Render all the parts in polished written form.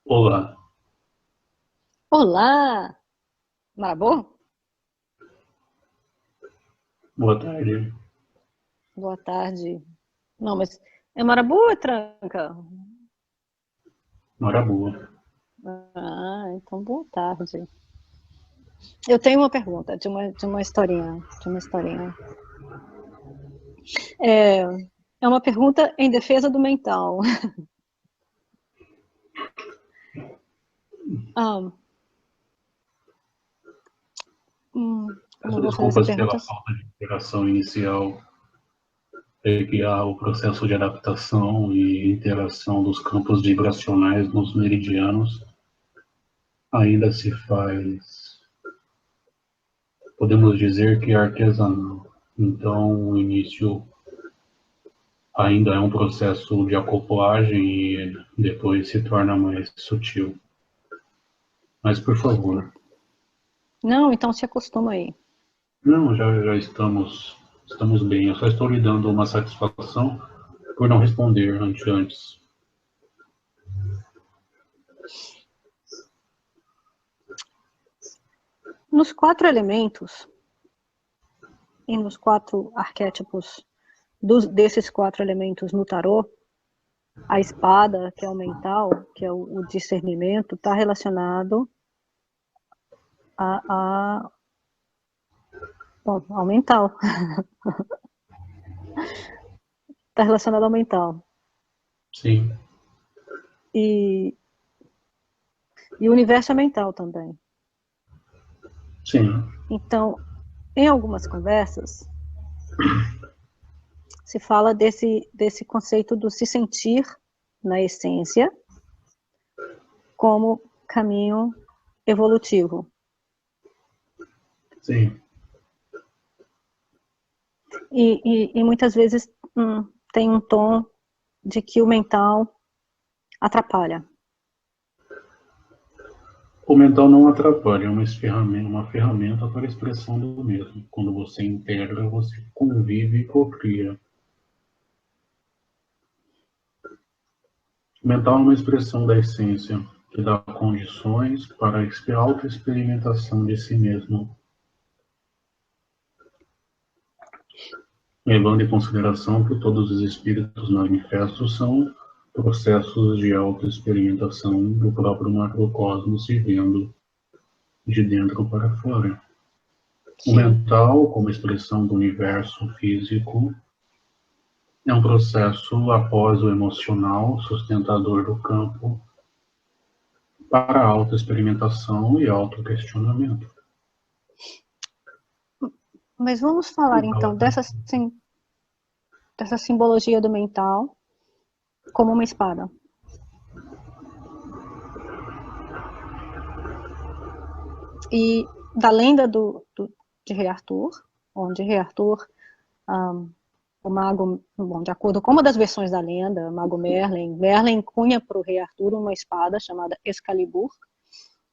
Olá, Olá, Marabô? boa tarde. Boa tarde. Não, mas é Marabô ou é Tranca? Hora boa. Ah, então boa tarde. Eu tenho uma pergunta de uma historinha, de uma historinha. É, é uma pergunta em defesa do mental. Ah, como Peço eu vou fazer essa desculpas pela pergunta? falta de interação inicial, é que há o processo de adaptação e interação dos campos vibracionais nos meridianos ainda se faz, podemos dizer que é artesanal. Então, o início ainda é um processo de acoplagem e depois se torna mais sutil. Mas, por favor, Não, então se acostuma aí. não, já estamos bem. Eu só estou lhe dando uma satisfação por não responder antes. Nos quatro elementos e nos quatro arquétipos desses quatro elementos no tarô, a espada, que é o mental, que é o discernimento, está relacionado a, bom, ao mental. Está relacionado ao mental. Sim, E, e o universo é mental também. sim, Então, em algumas conversas, se fala desse conceito do se sentir na essência como caminho evolutivo. sim. E muitas vezes tem um tom de que o mental atrapalha. O mental não atrapalha, é uma ferramenta para a expressão do mesmo. Quando você integra, você convive e cocria. O mental é uma expressão da essência, que dá condições para a autoexperimentação de si mesmo, levando em consideração que todos os espíritos manifestos são processos de autoexperimentação do próprio macrocosmos vivendo de dentro para fora. O Sim. mental, como expressão do universo físico, é um processo após o emocional sustentador do campo para a autoexperimentação e autoquestionamento. Mas vamos falar então dessa simbologia do mental como uma espada. E da lenda de Rei Arthur, onde Rei Arthur, um, o mago, bom, de acordo com uma das versões da lenda, o mago Merlin cunha para o Rei Arthur uma espada chamada Excalibur,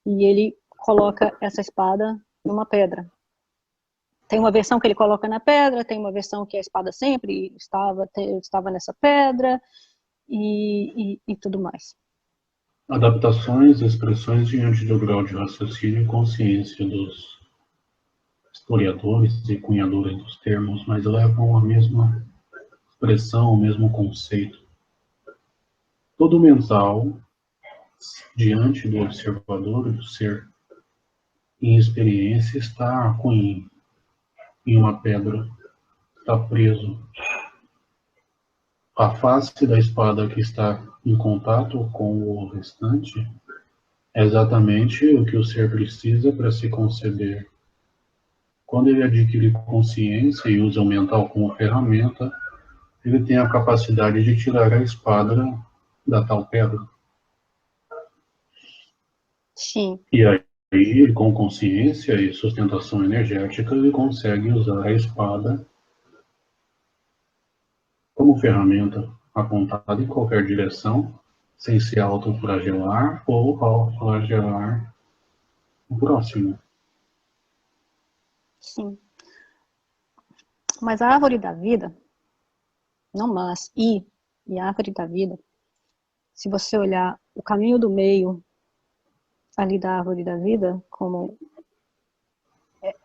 e ele coloca essa espada numa pedra. Tem uma versão que ele coloca na pedra, tem uma versão que a espada sempre estava nessa pedra, e tudo mais. Adaptações, expressões diante do grau de raciocínio e consciência dos historiadores e cunhadores dos termos, mas levam à mesma expressão, ao mesmo conceito. Todo mental, diante do observador, do ser em experiência, está em uma pedra, está preso. A face da espada que está em contato com o restante é exatamente o que o ser precisa para se conceber. Quando ele adquire consciência e usa o mental como ferramenta, ele tem a capacidade de tirar a espada da tal pedra. Sim, E aí, com consciência e sustentação energética, ele consegue usar a espada como ferramenta apontada em qualquer direção, sem se autoflagelar ou autoflagelar o próximo. sim. Mas a árvore da vida, não mas, e a árvore da vida, se você olhar o caminho do meio ali da árvore da vida,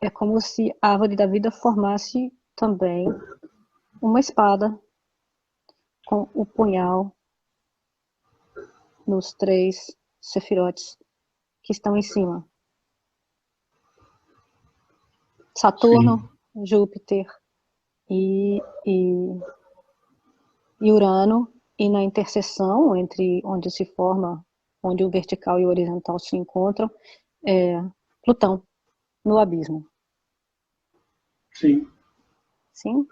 é como se a árvore da vida formasse também uma espada com o punhal nos 3 sefirotes que estão em cima. Saturno, sim, Júpiter e Urano, e na interseção entre onde se forma, onde o vertical e o horizontal se encontram, Plutão, no abismo. Sim. Sim?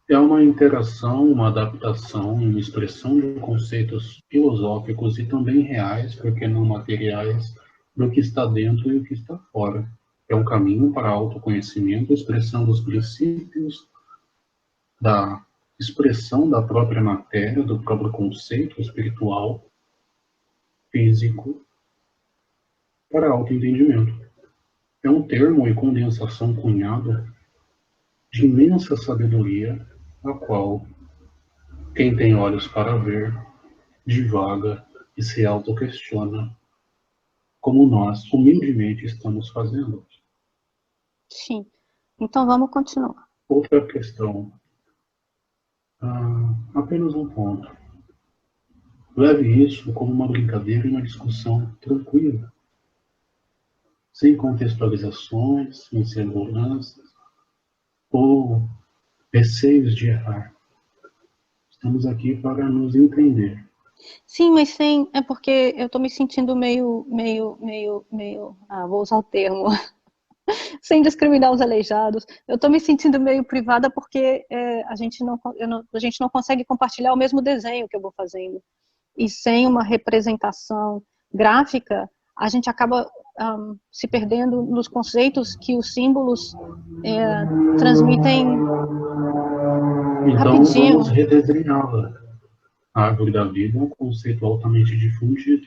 É uma interação, uma adaptação, uma expressão de conceitos filosóficos e também reais, porque não materiais, do que está dentro e o que está fora. É um caminho para autoconhecimento, expressão dos princípios, da expressão da própria matéria, do próprio conceito espiritual, físico, para autoentendimento. É um termo e condensação cunhado de imensa sabedoria, a qual quem tem olhos para ver, divaga e se autoquestiona, como nós humildemente estamos fazendo. Sim. Então vamos continuar. Outra questão, apenas um ponto. Leve isso como uma brincadeira e uma discussão tranquila, sem contextualizações, inseguranças ou receios de errar. Estamos aqui para nos entender. Sim, mas sem, é porque eu estou me sentindo meio, vou usar o termo, sem discriminar os aleijados. Eu estou me sentindo meio privada porque a gente não consegue compartilhar o mesmo desenho que eu vou fazendo. E sem uma representação gráfica, a gente acaba se perdendo nos conceitos que os símbolos transmitem então, rapidinho. Vamos redesenhá-la. A árvore da vida é um conceito altamente difundido,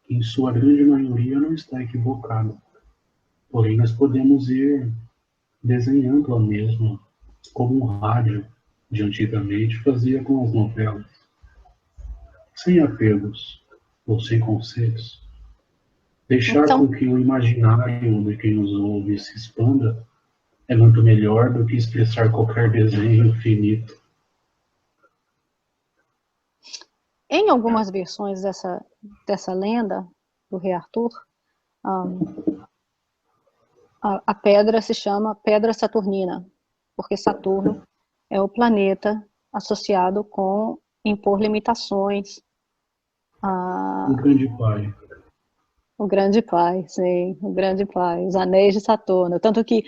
que em sua grande maioria não está equivocado. Porém, nós podemos ir desenhando-a mesmo, como um rádio de antigamente fazia com as novelas, sem apegos ou sem conceitos. Deixar Então, com que o imaginário de quem nos ouve se expanda é muito melhor do que expressar qualquer desenho infinito. em algumas versões dessa lenda do Rei Arthur, a pedra se chama Pedra Saturnina, porque Saturno é o planeta associado com impor limitações. O grande pai. O grande pai, sim, o grande pai, os anéis de Saturno. Tanto que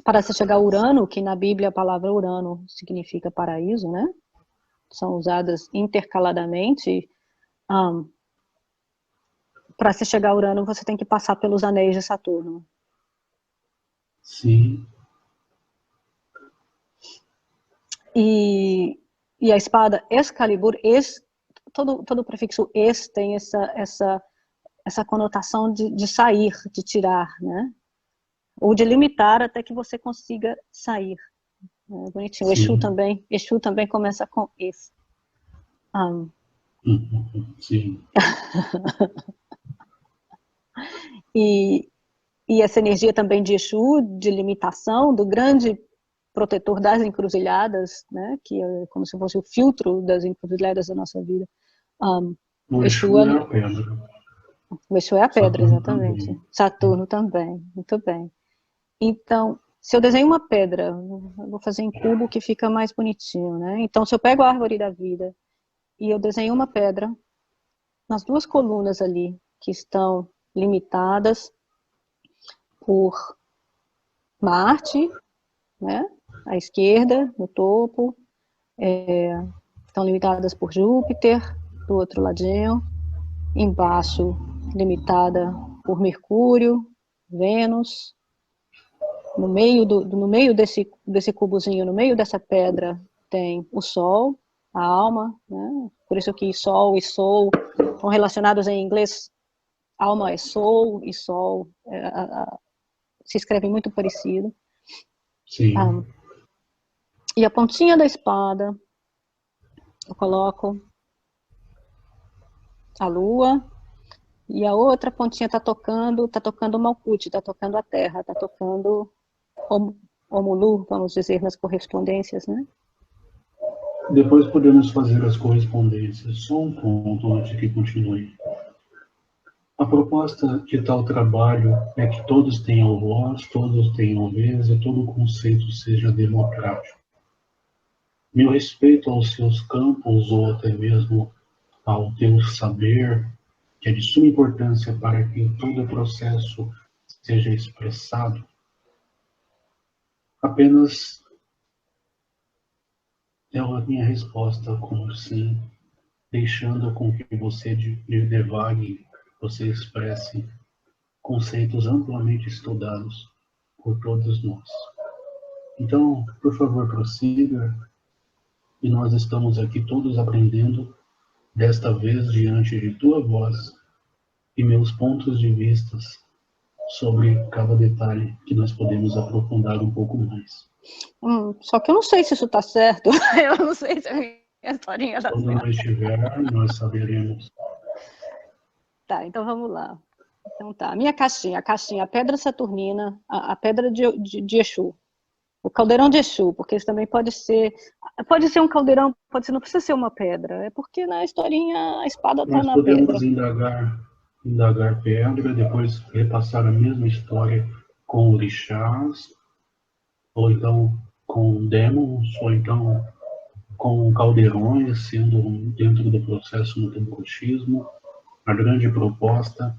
para se chegar a Urano, que na Bíblia a palavra Urano significa paraíso, né? São usadas intercaladamente. Para se chegar a Urano, você tem que passar pelos anéis de Saturno. Sim. E a espada Excalibur, todo o prefixo "ex" tem essa conotação de sair, de tirar, né? Ou de limitar até que você consiga sair. É bonitinho. Exu também começa com "ex". Sim. E essa energia também de Exu, de limitação, do grande protetor das encruzilhadas, né, que é como se fosse o filtro das encruzilhadas da nossa vida. O Exu é a pedra. O Exu é a pedra, Saturno exatamente. também. Saturno também, muito bem. Então, se eu desenho uma pedra, eu vou fazer em cubo que fica mais bonitinho, né? Então, se eu pego a árvore da vida e eu desenho uma pedra, nas 2 colunas ali, que estão limitadas por Marte, né? À esquerda, no topo, estão limitadas por Júpiter, do outro ladinho, embaixo limitada por Mercúrio, Vênus, no meio desse cubozinho, no meio dessa pedra, tem o Sol, a alma, né? Por isso que Sol e Soul estão relacionados em inglês. Alma é Soul e Sol se escreve muito parecido. Sim. E a pontinha da espada eu coloco a lua, e a outra pontinha está tocando o Malkuth, está tocando a Terra, está tocando Omulu, vamos dizer, nas correspondências, né? Depois podemos fazer as correspondências. Só um ponto antes que continue. A proposta de tal trabalho é que todos tenham voz, todos tenham vez e todo o conceito seja democrático. Meu respeito aos seus campos ou até mesmo ao teu saber, que é de suma importância para que todo o processo seja expressado, apenas é a minha resposta como sim, deixando com que você divague, você expresse conceitos amplamente estudados por todos nós. Então, por favor, prossiga, e nós estamos aqui todos aprendendo, desta vez diante de tua voz e meus pontos de vista sobre cada detalhe que nós podemos aprofundar um pouco mais. Só que eu não sei se isso está certo, eu não sei se a minha historinha está certa. Quando não estiver, nós saberemos. Tá, então vamos lá. Então tá, a minha caixinha, a pedra saturnina, a pedra de Exu, o caldeirão de Exu, porque isso também pode ser um caldeirão, não precisa ser uma pedra, é porque na historinha a espada está Nós na pedra. podemos indagar pedra, depois repassar a mesma história com orixás, ou então com demons, ou então com caldeirões, sendo dentro do processo no tempotismo. A grande proposta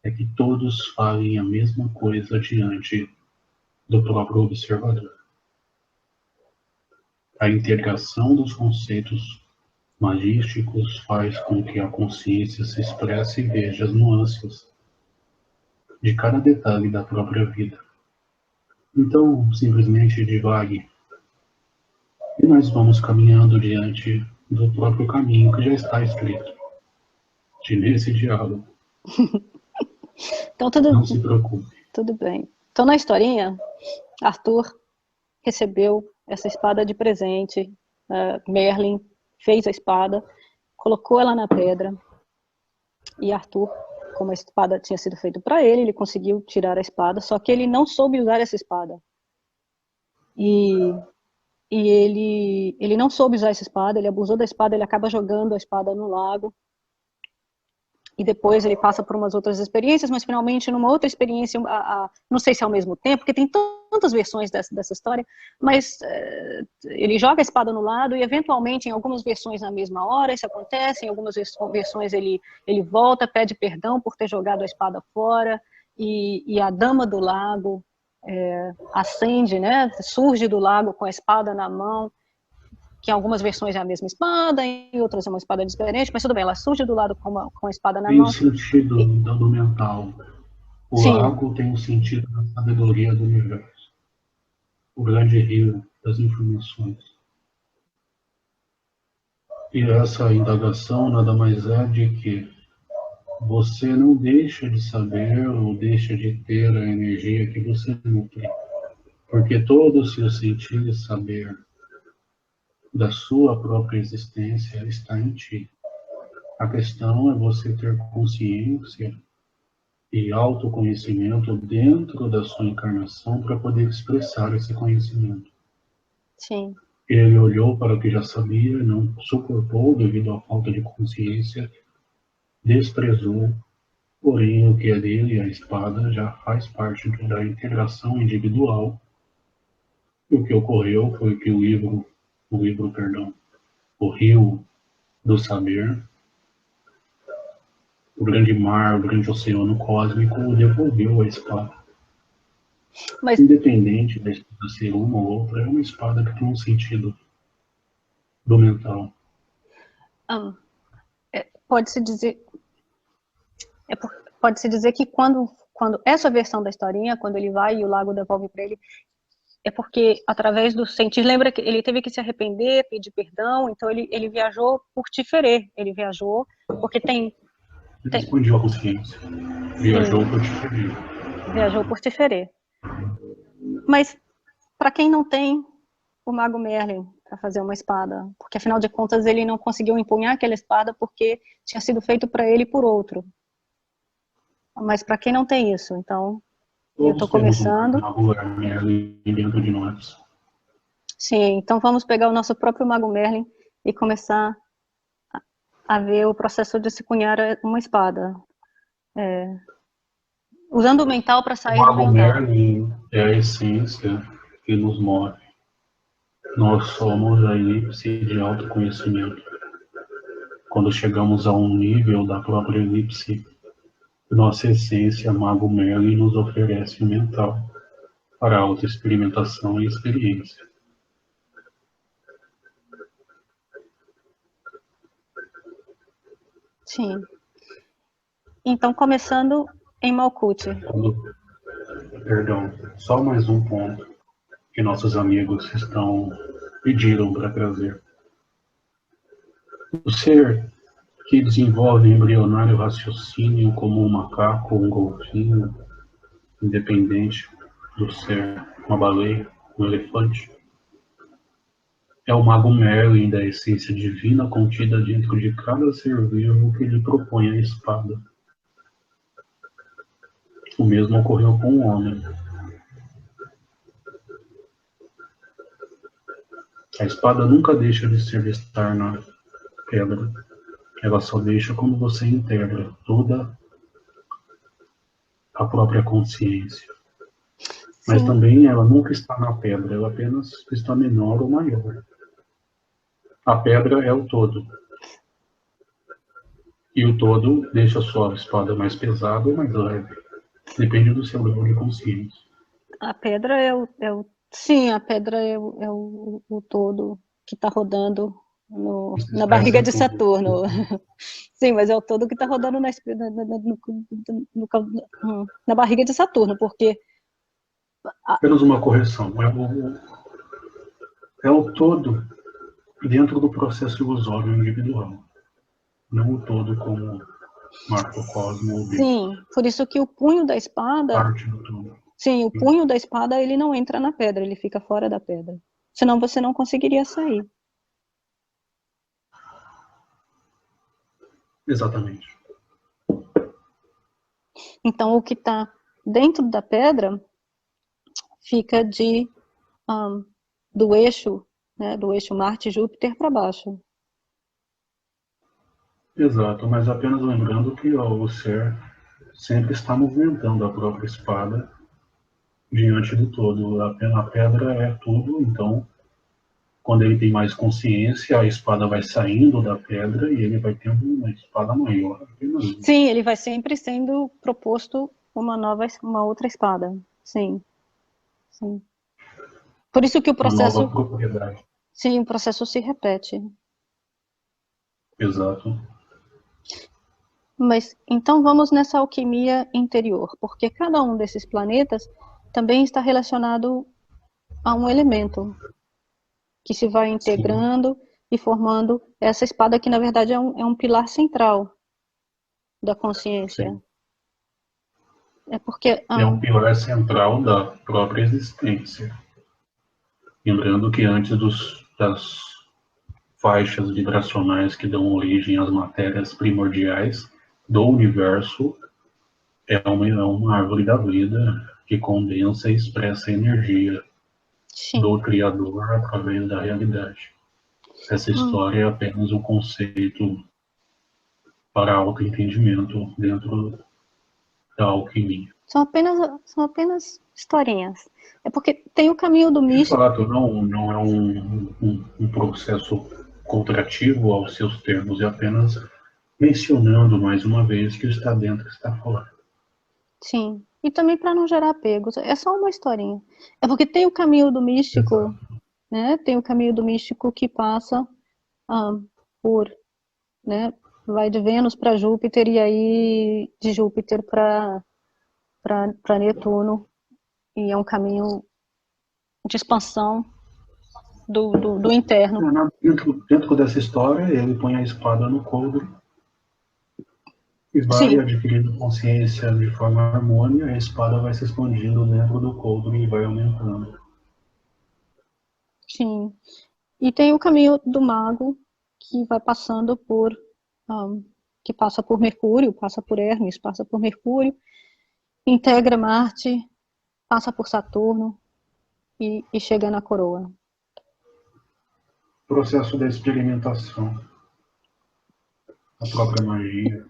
é que todos falem a mesma coisa diante do próprio observador. A integração dos conceitos magísticos faz com que a consciência se expresse e veja as nuances de cada detalhe da própria vida. Então, simplesmente divague, e nós vamos caminhando diante do próprio caminho que já está escrito. Nesse diálogo. Então, não se preocupe. Tudo bem. Então, na historinha, Arthur recebeu essa espada de presente, Merlin fez a espada, colocou ela na pedra, e Arthur, como a espada tinha sido feita para ele, ele conseguiu tirar a espada, só que ele não soube usar essa espada. E ele não soube usar essa espada, ele abusou da espada, ele acaba jogando a espada no lago, e depois ele passa por umas outras experiências, mas finalmente numa outra experiência, não sei se é ao mesmo tempo, porque tem tantas versões dessa história, mas ele joga a espada no lado e eventualmente em algumas versões na mesma hora isso acontece, em algumas versões ele volta, pede perdão por ter jogado a espada fora, e a dama do lago ascende, né, surge do lago com a espada na mão, que em algumas versões é a mesma espada, em outras é uma espada diferente, mas tudo bem, ela surge do lado com a espada na mão. Tem o sentido do mental. O Sim. lago tem o sentido da sabedoria do universo. O grande rio das informações. E essa indagação nada mais é de que você não deixa de saber ou deixa de ter a energia que você nutre. Porque todo o seu sentir de saber da sua própria existência está em ti. A questão é você ter consciência e autoconhecimento dentro da sua encarnação para poder expressar esse conhecimento. Sim. Ele olhou para o que já sabia, não suportou devido à falta de consciência, desprezou, porém o que é dele, a espada, já faz parte da integração individual. E o que ocorreu foi que o rio do saber, o grande mar, o grande oceano cósmico, devolveu a espada. Mas, independente da espada ser uma ou outra, é uma espada que tem um sentido do mental. Pode-se dizer que quando essa versão da historinha, quando ele vai e o lago devolve para ele, é porque através do sentir, lembra que ele teve que se arrepender, pedir perdão, então ele viajou por Tiferê, ele viajou porque Ele expandiu a consciência, viajou por Tiferê. Viajou por Tiferê. Mas para quem não tem o Mago Merlin para fazer uma espada, porque afinal de contas ele não conseguiu empunhar aquela espada porque tinha sido feito para ele por outro. Mas para quem não tem isso, então eu estou Todos temos um começando. Mago Merlin dentro de nós. Sim, então vamos pegar o nosso próprio Mago Merlin e começar a ver o processo de se cunhar uma espada. Usando o mental para O sair do Mago mental. Merlin é a essência que nos move. Nós somos a elipse de autoconhecimento. Quando chegamos a um nível da própria elipse, nossa essência, Mago Merlin, nos oferece o mental para autoexperimentação e experiência. Sim. Então, começando em Malkuth. Perdão, só mais um ponto que nossos amigos pediram para trazer. O ser que desenvolve embrionário raciocínio como um macaco ou um golfinho, independente do ser uma baleia, um elefante, é o Mago Merlin da essência divina contida dentro de cada ser vivo que lhe propõe a espada. O mesmo ocorreu com o homem. A espada nunca deixa de estar na pedra. Ela só deixa quando você integra toda a própria consciência. Mas Sim. também ela nunca está na pedra, ela apenas está menor ou maior. A pedra é o todo. E o todo deixa a sua espada mais pesada ou mais leve. Depende do seu grau de consciência. A pedra sim, a pedra o todo que está rodando na barriga de Saturno. Sim, mas é o todo que está rodando na barriga de Saturno, porque... Apenas uma correção. É o todo dentro do processo ilusório individual. Não o todo como macrocosmo ou Sim, por isso que o punho da espada... parte do todo. Sim, o punho da espada, ele não entra na pedra, ele fica fora da pedra. Senão você não conseguiria sair. Exatamente. Então, o que está dentro da pedra fica do eixo Marte-Júpiter para baixo. Exato, mas apenas lembrando que o ser sempre está movimentando a própria espada diante do todo. A pedra é tudo, então, quando ele tem mais consciência, a espada vai saindo da pedra e ele vai tendo uma espada maior. Sim, ele vai sempre sendo proposto uma outra espada. Sim, sim. Por isso que o processo... Uma nova propriedade. Sim, o processo se repete. Exato. Mas então vamos nessa alquimia interior, porque cada um desses planetas também está relacionado a um elemento que se vai integrando Sim. E formando essa espada que na verdade é um pilar central da consciência. Sim. É porque é um pilar central da própria existência. Lembrando que antes das faixas vibracionais que dão origem às matérias primordiais do universo, é uma árvore da vida que condensa e expressa a energia Sim. do Criador através da realidade. Essa história é apenas um conceito para autoentendimento dentro da alquimia. São apenas historinhas. É porque tem o caminho do místico. De fato, não é um processo contrativo aos seus termos, é apenas mencionando mais uma vez que está dentro está fora. Sim, e também para não gerar apegos, é só uma historinha. É porque tem o caminho do místico, né? Tem o caminho do místico que passa por, né? Vai de Vênus para Júpiter e aí de Júpiter para Netuno, e é um caminho de expansão do interno. Dentro dessa história, ele põe a espada no coldre e vai Sim. adquirindo consciência de forma harmônica, a espada vai se expandindo dentro do coldre e vai aumentando. Sim. E tem o caminho do mago, que vai passando por, que passa por Mercúrio, passa por Hermes, passa por Mercúrio, integra Marte, passa por Saturno e chega na coroa. Processo da experimentação, a própria magia.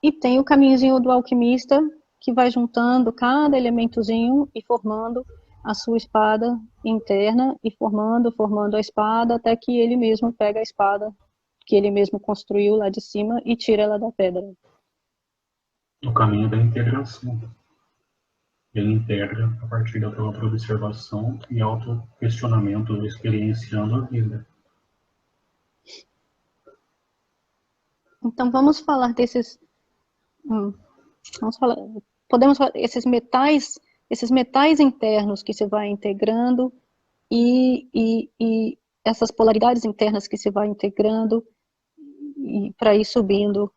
E tem o caminhozinho do alquimista, que vai juntando cada elementozinho e formando a sua espada interna e formando a espada até que ele mesmo pega a espada que ele mesmo construiu lá de cima e tira ela da pedra. O caminho da integração. Ele integra a partir da própria observação e auto-questionamento, experienciando a vida. Então vamos falar desses, podemos falar esses metais internos que se vai integrando e essas polaridades internas que se vai integrando e para ir subindo,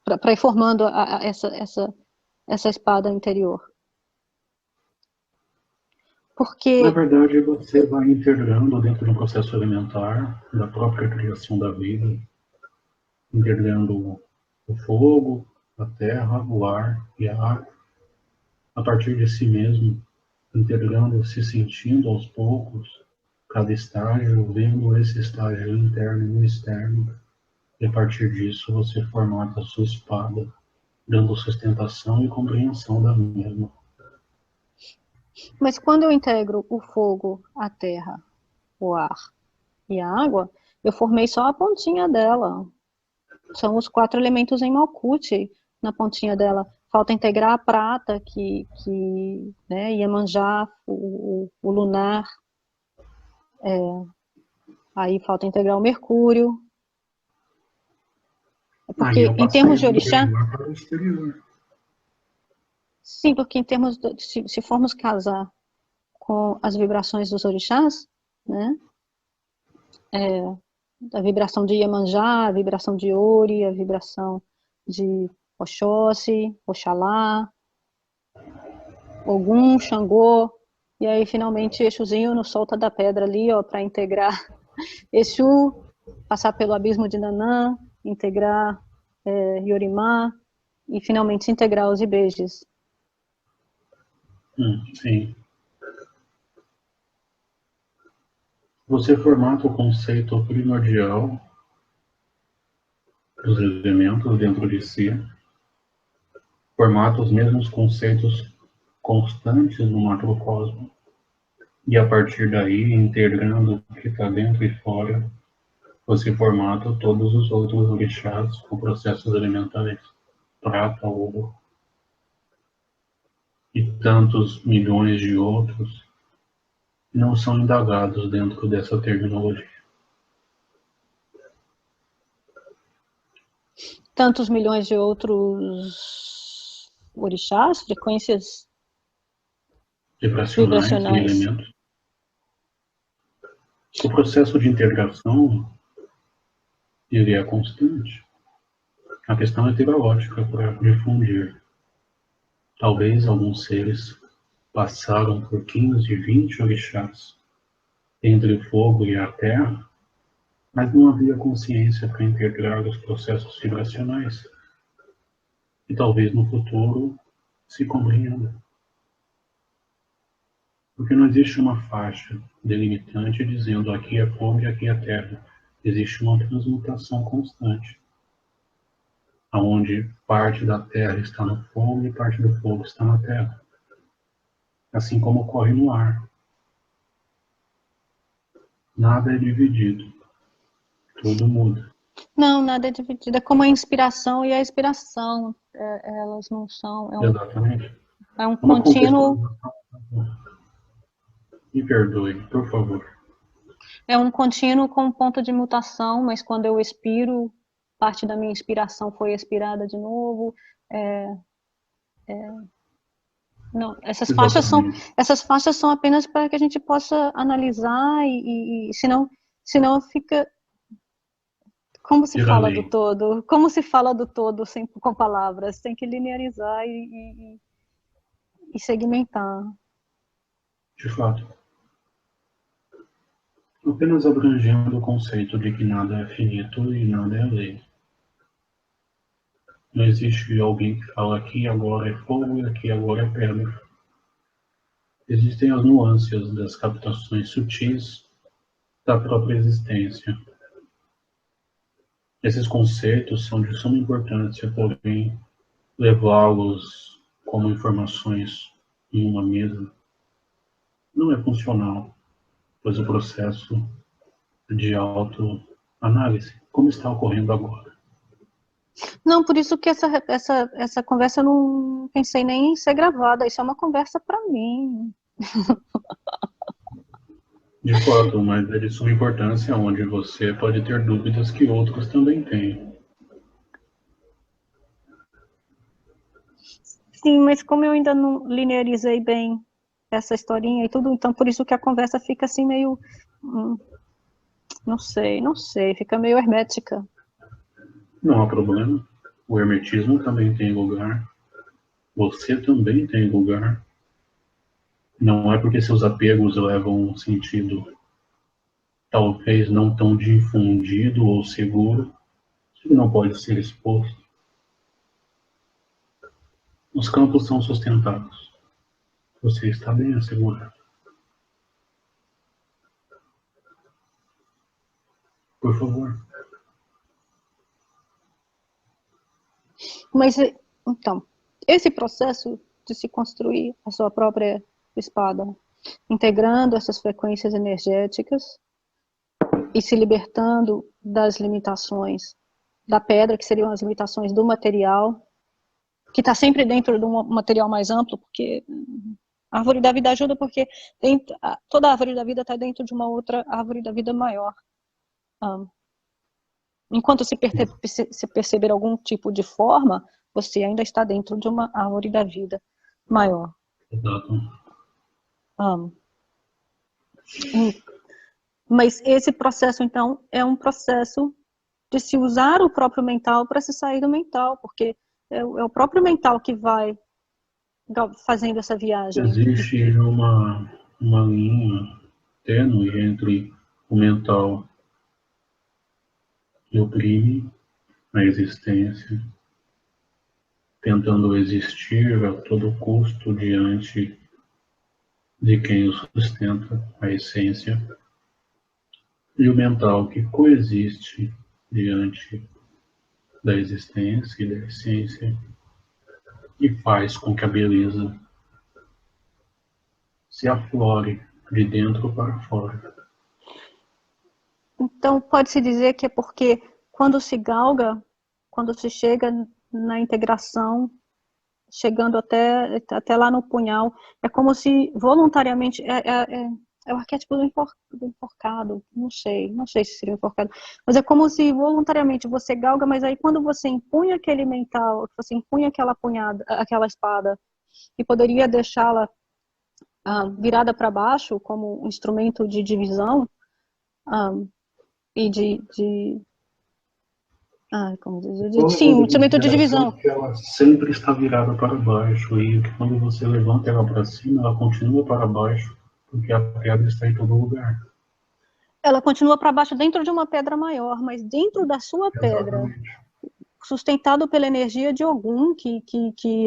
para ir formando essa espada interior. Porque... Na verdade, você vai integrando dentro do processo elementar da própria criação da vida, integrando o fogo, a terra, o ar e a água, a partir de si mesmo, integrando, se sentindo aos poucos, cada estágio, vendo esse estágio interno e externo, e a partir disso você formata a sua espada, dando sustentação e compreensão da mesma. Mas quando eu integro o fogo, a terra, o ar e a água, eu formei só a pontinha dela. São os 4 elementos em Malkuth na pontinha dela. Falta integrar a prata, né, Iemanjá, o lunar. Aí falta integrar o Mercúrio. Porque em termos de orixá... Sim, porque em termos se formos casar com as vibrações dos orixás, né, a vibração de Iemanjá, a vibração de Ori, a vibração de Oxóssi, Oxalá, Ogum, Xangô, e aí finalmente Exuzinho nos solta da pedra ali, ó, para integrar Exu, passar pelo abismo de Nanã, integrar Yorimá e finalmente integrar os Ibejes. Sim. Você formata o conceito primordial dos elementos dentro de si, formata os mesmos conceitos constantes no macrocosmo, e a partir daí, integrando o que está dentro e fora, você formata todos os outros orixás com processos elementares, prata, ouro, e tantos milhões de outros não são indagados dentro dessa terminologia. Tantos milhões de outros orixás, frequências vibracionais e elementos. O processo de integração, ele é constante. A questão é ter a lógica para difundir. Talvez alguns seres passaram por 15, 20 orixás entre o fogo e a terra, mas não havia consciência para integrar os processos vibracionais. E talvez no futuro se compreenda. Porque não existe uma faixa delimitante dizendo aqui é fogo e aqui é terra. Existe uma transmutação constante, onde parte da terra está no fogo e parte do fogo está na terra. Assim como ocorre no ar. Nada é dividido. Tudo muda. Não, nada é dividido. É como a inspiração e a expiração. Elas não são... Exatamente. É um contínuo... Me perdoe, por favor. É um contínuo com ponto de mutação, mas quando eu expiro, parte da minha inspiração foi expirada de novo. Não, essas faixas são apenas para que a gente possa analisar e senão fica... Como se fala do todo? Como se fala do todo com palavras? Tem que linearizar e segmentar. De fato. Apenas abrangendo o conceito de que nada é finito e nada é lei. Não existe alguém que fala aqui agora é fogo e aqui agora é pedra. Existem as nuances das captações sutis da própria existência. Esses conceitos são de suma importância, porém, levá-los como informações em uma mesa não é funcional, pois o processo de autoanálise, como está ocorrendo agora. Não, por isso que essa conversa eu não pensei nem em ser gravada, isso é uma conversa para mim. De fato, mas é de suma importância onde você pode ter dúvidas que outros também têm. Sim, mas como eu ainda não linearizei bem essa historinha e tudo, então por isso que a conversa fica assim meio, não sei, fica meio hermética. Não há problema. O hermetismo também tem lugar. Você também tem lugar. Não é porque seus apegos levam um sentido talvez não tão difundido ou seguro que não pode ser exposto. Os campos são sustentados. Você está bem assegurado. Por favor. Mas, então, esse processo de se construir a sua própria espada, integrando essas frequências energéticas e se libertando das limitações da pedra, que seriam as limitações do material, que está sempre dentro de um material mais amplo, porque a árvore da vida ajuda, porque toda a árvore da vida está dentro de uma outra árvore da vida maior. Enquanto se perceber algum tipo de forma, você ainda está dentro de uma árvore da vida maior. Exato. Mas esse processo, então, é um processo de se usar o próprio mental para se sair do mental, porque é o próprio mental que vai fazendo essa viagem. Existe uma linha tênue entre o mental que oprime a existência, tentando existir a todo custo diante de quem o sustenta, a essência, e o mental que coexiste diante da existência e da essência e faz com que a beleza se aflore de dentro para fora. Então, pode-se dizer que é porque quando se galga, quando se chega na integração, chegando até lá no punhal, é como se voluntariamente, é o arquétipo do enforcado, não sei se seria enforcado, mas é como se voluntariamente você galga, mas aí quando você empunha aquele mental, você empunha aquela espada, e poderia deixá-la virada para baixo como um instrumento de divisão, e como dizer, sim, um instrumento de divisão. Que ela sempre está virada para baixo e que quando você levanta ela para cima, ela continua para baixo, porque a pedra está em todo lugar. Ela continua para baixo dentro de uma pedra maior, mas dentro da sua pedra, sustentado pela energia de Ogum, que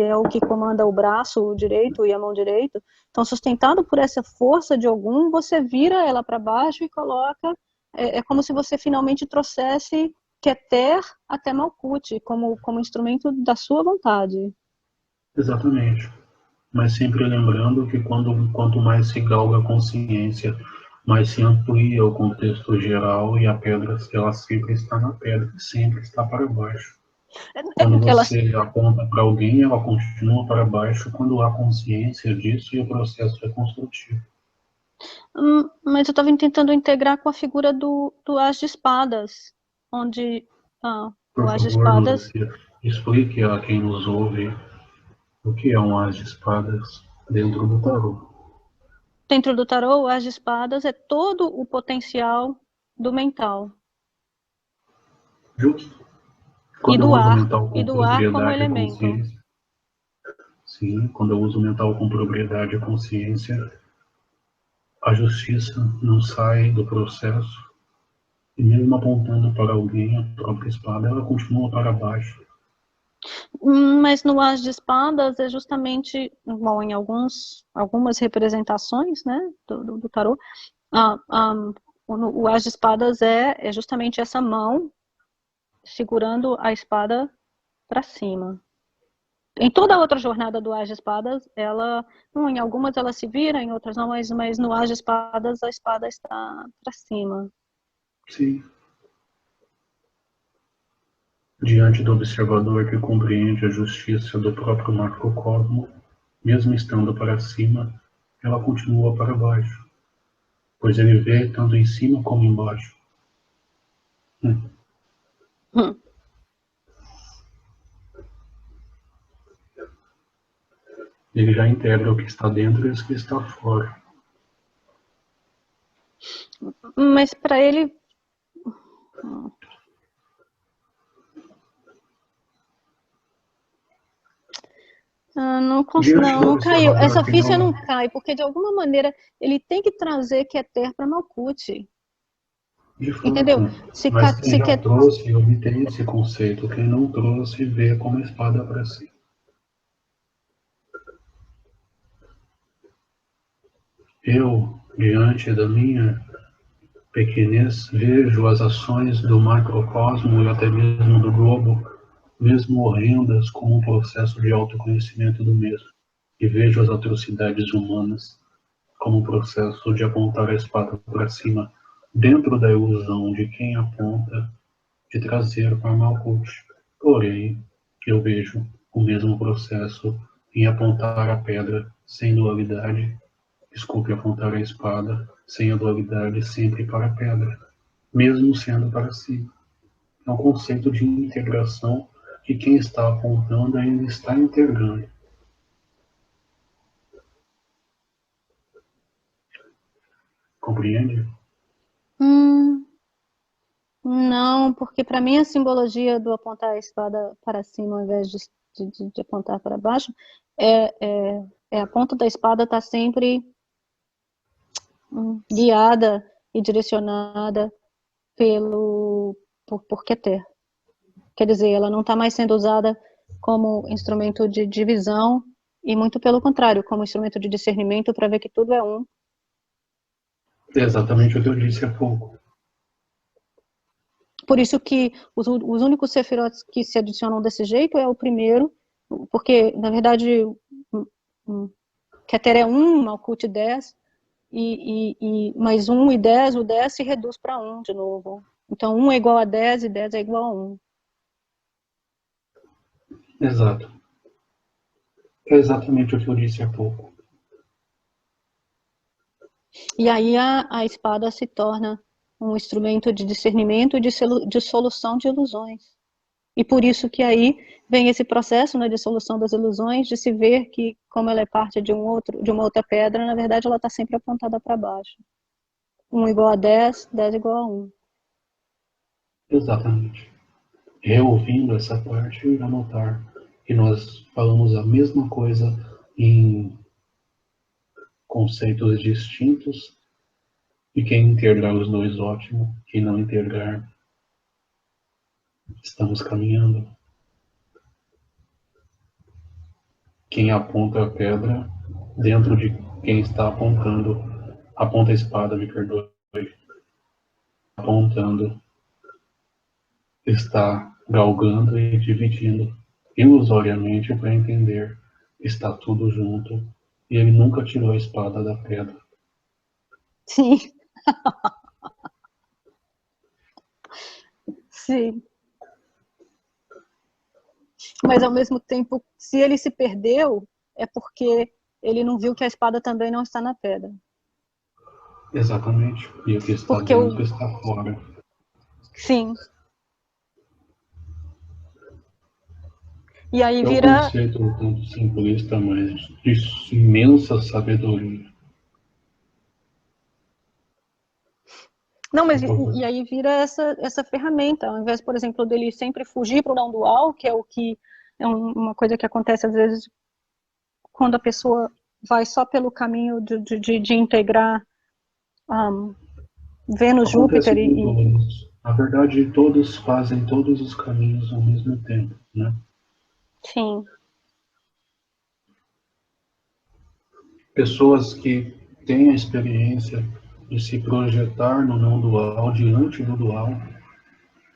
é o que comanda o braço direito e a mão direita. Então, sustentado por essa força de Ogum, você vira ela para baixo e coloca. É como se você finalmente trouxesse Keter até Malkuth, como instrumento da sua vontade. Exatamente. Mas sempre lembrando que quanto mais se galga a consciência, mais se amplia o contexto geral e a pedra, ela sempre está na pedra, sempre está para baixo. Quando você aponta para alguém, ela continua para baixo quando há consciência disso e o processo é construtivo. Mas eu estava tentando integrar com a figura do As de Espadas, onde Por o As de favor, Espadas... Lúcia, explique a quem nos ouve o que é um As de Espadas dentro do tarô. Dentro do tarô, o As de Espadas é todo o potencial do mental. Justo. E Quando eu do uso ar, mental e com do ar como propriedade e elemento. consciência. Sim, quando eu uso o mental com propriedade e consciência, a justiça não sai do processo, e mesmo apontando para alguém, a própria espada, ela continua para baixo. Mas no As de Espadas é justamente, bom, em algumas representações, né, do tarô, o As de Espadas é justamente essa mão segurando a espada para cima. Em toda a outra jornada do As de Espadas, em algumas ela se vira, em outras não, mas no As de Espadas a espada está para cima. Sim. Diante do observador que compreende a justiça do próprio macrocosmo, mesmo estando para cima, ela continua para baixo, pois ele vê tanto em cima como embaixo. Ele já integra o que está dentro e o que está fora. Mas para ele... não caiu. Essa ficha não cai, porque de alguma maneira ele tem que trazer Keter para Malkuth. De fato, entendeu? mas quem já trouxe obtém esse conceito, quem não trouxe vê como espada para si. Eu, diante da minha pequenez, vejo as ações do macrocosmo e até mesmo do globo, mesmo horrendas, como um processo de autoconhecimento do mesmo. E vejo as atrocidades humanas como um processo de apontar a espada para cima, dentro da ilusão de quem aponta, de trazer para Malkuth. Porém, eu vejo o mesmo processo em apontar a pedra sem dualidade, desculpe, apontar a espada sem a dualidade sempre para a pedra, mesmo sendo para si. É um conceito de integração que quem está apontando ainda está integrando. Compreende? Não, porque para mim a simbologia do apontar a espada para cima ao invés de apontar para baixo é a ponta da espada estar sempre guiada e direcionada por Keter. Quer dizer, ela não está mais sendo usada como instrumento de divisão e muito pelo contrário, como instrumento de discernimento para ver que tudo é um. É exatamente o que eu disse há pouco. Por isso que os únicos Sephiroth que se adicionam desse jeito é o primeiro, porque, na verdade, Keter é 1, Malkuth 10, mais 1 e 10, o 10 se reduz para 1 de novo. Então, 1 é igual a 10 e 10 é igual a 1. Exato. É exatamente o que eu disse há pouco. E aí a espada se torna um instrumento de discernimento e de solução de ilusões. E por isso que aí vem esse processo, né, de solução das ilusões, de se ver que, como ela é parte de uma outra pedra, na verdade ela está sempre apontada para baixo. 1 igual a 10, 10 igual a 1. Exatamente. Reouvindo essa parte, eu irá notar que nós falamos a mesma coisa em conceitos distintos, e quem integrar os dois, ótimo. Quem não integrar, estamos caminhando. Quem aponta a pedra, dentro de quem está apontando, aponta a espada, me perdoe, apontando, está galgando e dividindo ilusoriamente para entender que está tudo junto, e ele nunca tirou a espada da pedra. Sim. Sim. Mas ao mesmo tempo, se ele se perdeu, é porque ele não viu que a espada também não está na pedra. Exatamente. E o que está Porque dentro está fora. Sim. E aí É um vira... conceito um tanto simplista, mas de imensa sabedoria. Não, mas e aí vira essa ferramenta, ao invés, por exemplo, dele sempre fugir para o não dual, que é o que é uma coisa que acontece às vezes quando a pessoa vai só pelo caminho de integrar Vênus, Acontece Júpiter com todos. Na verdade, todos fazem todos os caminhos ao mesmo tempo, né? Sim. Pessoas que têm a experiência de se projetar no não dual, diante do dual,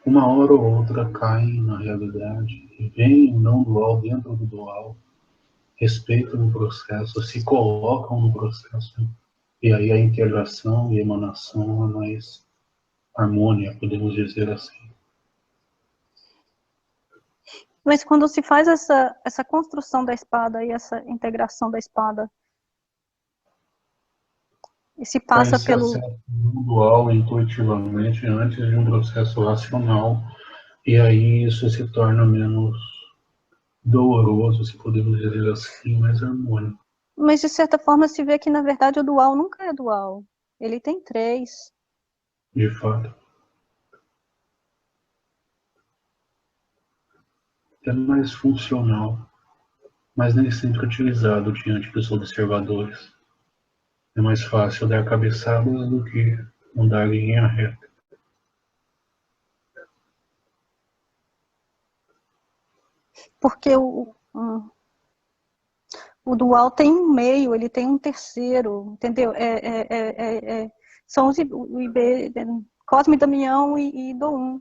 uma hora ou outra caem na realidade e veem o não dual dentro do dual, respeitam o processo, se colocam no processo, e aí a integração e emanação é mais harmônica, podemos dizer assim. Mas quando se faz essa construção da espada e essa integração da espada, e se Para passa esse pelo... acesso dual intuitivamente antes de um processo racional, e aí isso se torna menos doloroso, se podemos dizer assim, mais harmônico. Mas de certa forma se vê que na verdade o dual nunca é dual. Ele tem 3. De fato. É mais funcional, mas nem sempre utilizado diante dos observadores. É mais fácil dar cabeçadas do que andar em linha reta. Porque o dual tem um meio, ele tem um terceiro, entendeu? São o IB, Cosme, Damião e Doum.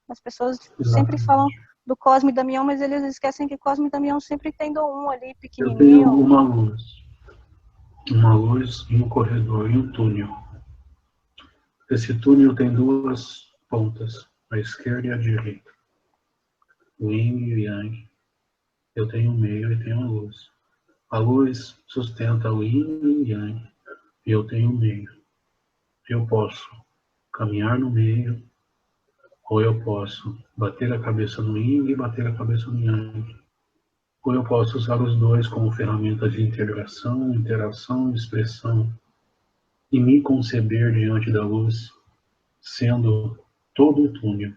As pessoas sempre falam Exatamente. do Cosme e Damião, mas eles esquecem que Cosme e Damião sempre tem Doum ali, Eu tenho pequenininho. uma luz e um corredor e um túnel. Esse túnel tem duas pontas, a esquerda e a direita. O yin e o yang. Eu tenho o meio e tenho a luz. A luz sustenta o yin e o yang, e eu tenho o meio. Eu posso caminhar no meio, ou eu posso bater a cabeça no yin e bater a cabeça no yang. Ou eu posso usar os dois como ferramenta de integração, interação, expressão, e me conceber diante da luz, sendo todo o túnel.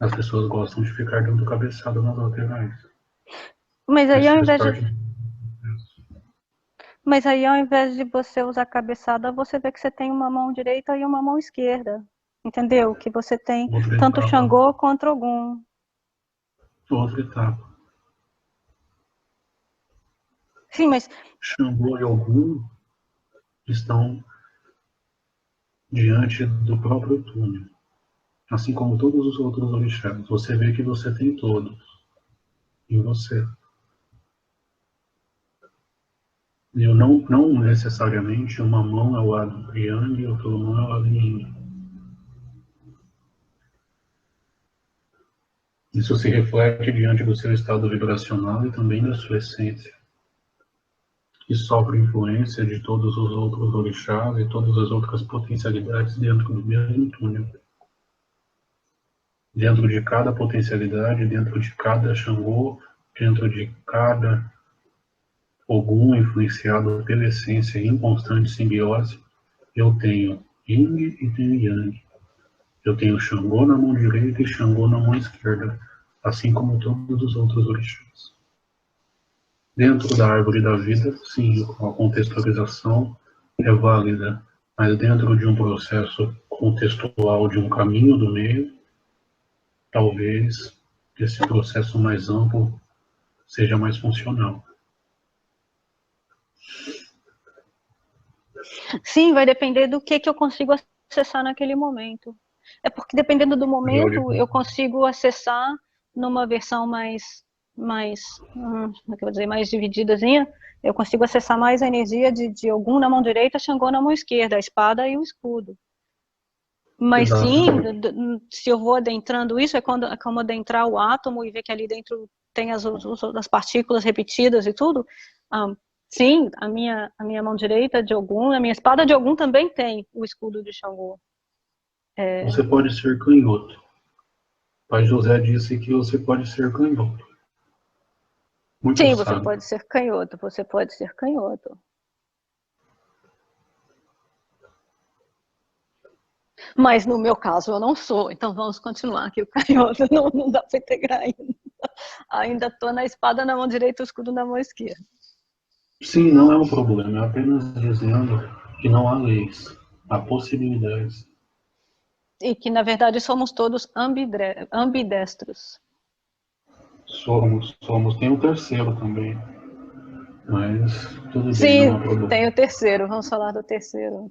As pessoas gostam de ficar dando cabeçada nas laterais. Mas aí Mas ao faz invés de, parte do processo. mas aí ao invés de você usar cabeçada, você vê que você tem uma mão direita e uma mão esquerda. Entendeu? Que você tem Outra tanto etapa. Xangô quanto Ogum. Outra etapa. Sim, mas Xangô e Ogum estão diante do próprio túnel. Assim como todos os outros orixás. Você vê que você tem todos em você. E não necessariamente uma mão é o lado yang e outra mão é o lado yin. Isso se reflete diante do seu estado vibracional e também da sua essência, que sofre influência de todos os outros orixás e todas as outras potencialidades dentro do mesmo túnel. Dentro de cada potencialidade, dentro de cada Xangô, dentro de cada Ogum influenciado pela essência em constante simbiose, eu tenho Yin e tenho Yang. Eu tenho Xangô na mão direita e Xangô na mão esquerda, assim como todos os outros orixás. Dentro da árvore da vida, sim, a contextualização é válida, mas dentro de um processo contextual de um caminho do meio, talvez esse processo mais amplo seja mais funcional. sim, vai depender do que eu consigo acessar naquele momento. É porque dependendo do momento, eu consigo acessar numa versão como é que eu vou dizer, mais divididazinha, eu consigo acessar mais a energia de Ogum na mão direita, Xangô na mão esquerda, a espada e o escudo. Mas sim, Exatamente. se eu vou adentrando isso, é como adentrar o átomo e ver que ali dentro tem as partículas repetidas e tudo. Sim, a minha mão direita de Ogum, a minha espada de Ogum também tem o escudo de Xangô. Você pode ser canhoto. Pai José disse que você pode ser canhoto. Muito Sim, você sábio. pode ser canhoto, você pode ser canhoto. Mas no meu caso eu não sou, então vamos continuar aqui o canhoto, não dá para integrar ainda. Ainda tô na espada na mão direita, o escudo na mão esquerda. Sim, não é um problema, é apenas dizendo que não há leis, há possibilidades. E que, na verdade, somos todos ambidestros. Somos. Tem o terceiro também, mas tudo bem, não há Sim, tem problema. o terceiro. Vamos falar do terceiro.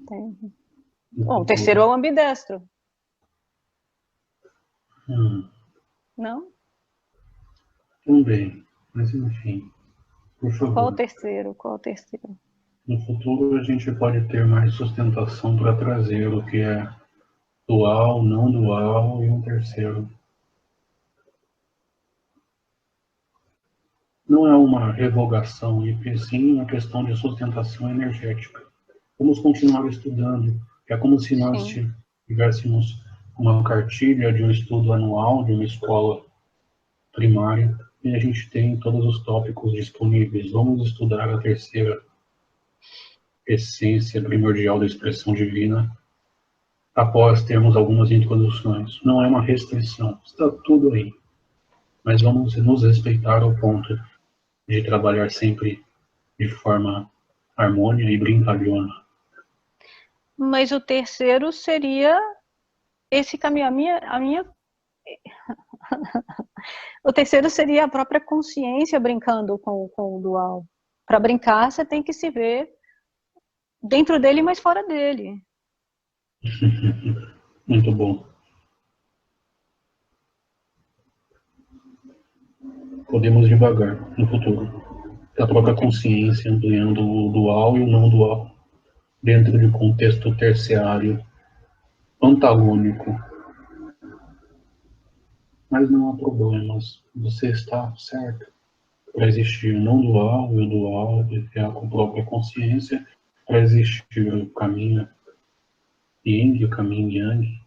No Bom, o terceiro é futuro. o ambidestro, Hum, não? também, mas enfim, por Qual o favor. terceiro? Qual o terceiro? No futuro a gente pode ter mais sustentação para trazer o que é dual, não dual e um terceiro. Não é uma revogação, e sim uma questão de sustentação energética. Vamos continuar estudando. É como se nós Sim. tivéssemos uma cartilha de um estudo anual de uma escola primária e a gente tem todos os tópicos disponíveis. Vamos estudar a terceira essência primordial da expressão divina após termos algumas introduções. Não é uma restrição, está tudo aí. Mas vamos nos respeitar ao ponto de trabalhar sempre de forma harmônica e brincalhona. Mas o terceiro seria esse caminho. O terceiro seria a própria consciência brincando com o dual. Para brincar, você tem que se ver dentro dele, mas fora dele. Muito bom. Podemos devagar no futuro. A própria Ok. consciência ampliando o dual e o não dual dentro de um contexto terciário antagônico. Mas não há problemas. Você está certo. Para existir o não dual e o dual, é a própria consciência, para existir o caminho yin e o caminho yang,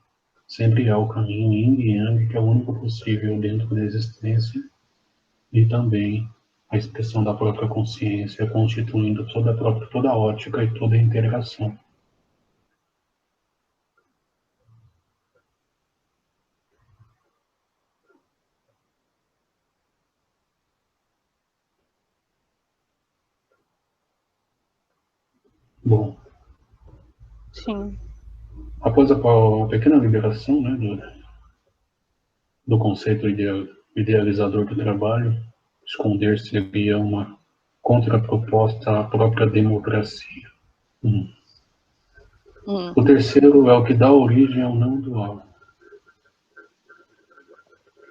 sempre há o caminho yin e yang, que é o único possível dentro da existência, e também a expressão da própria consciência, constituindo toda a ótica e toda a integração. Bom, Sim. após a pequena liberação, né, do conceito idealizador do trabalho, esconder seria uma contraproposta à própria democracia. O terceiro é o que dá origem ao não dual.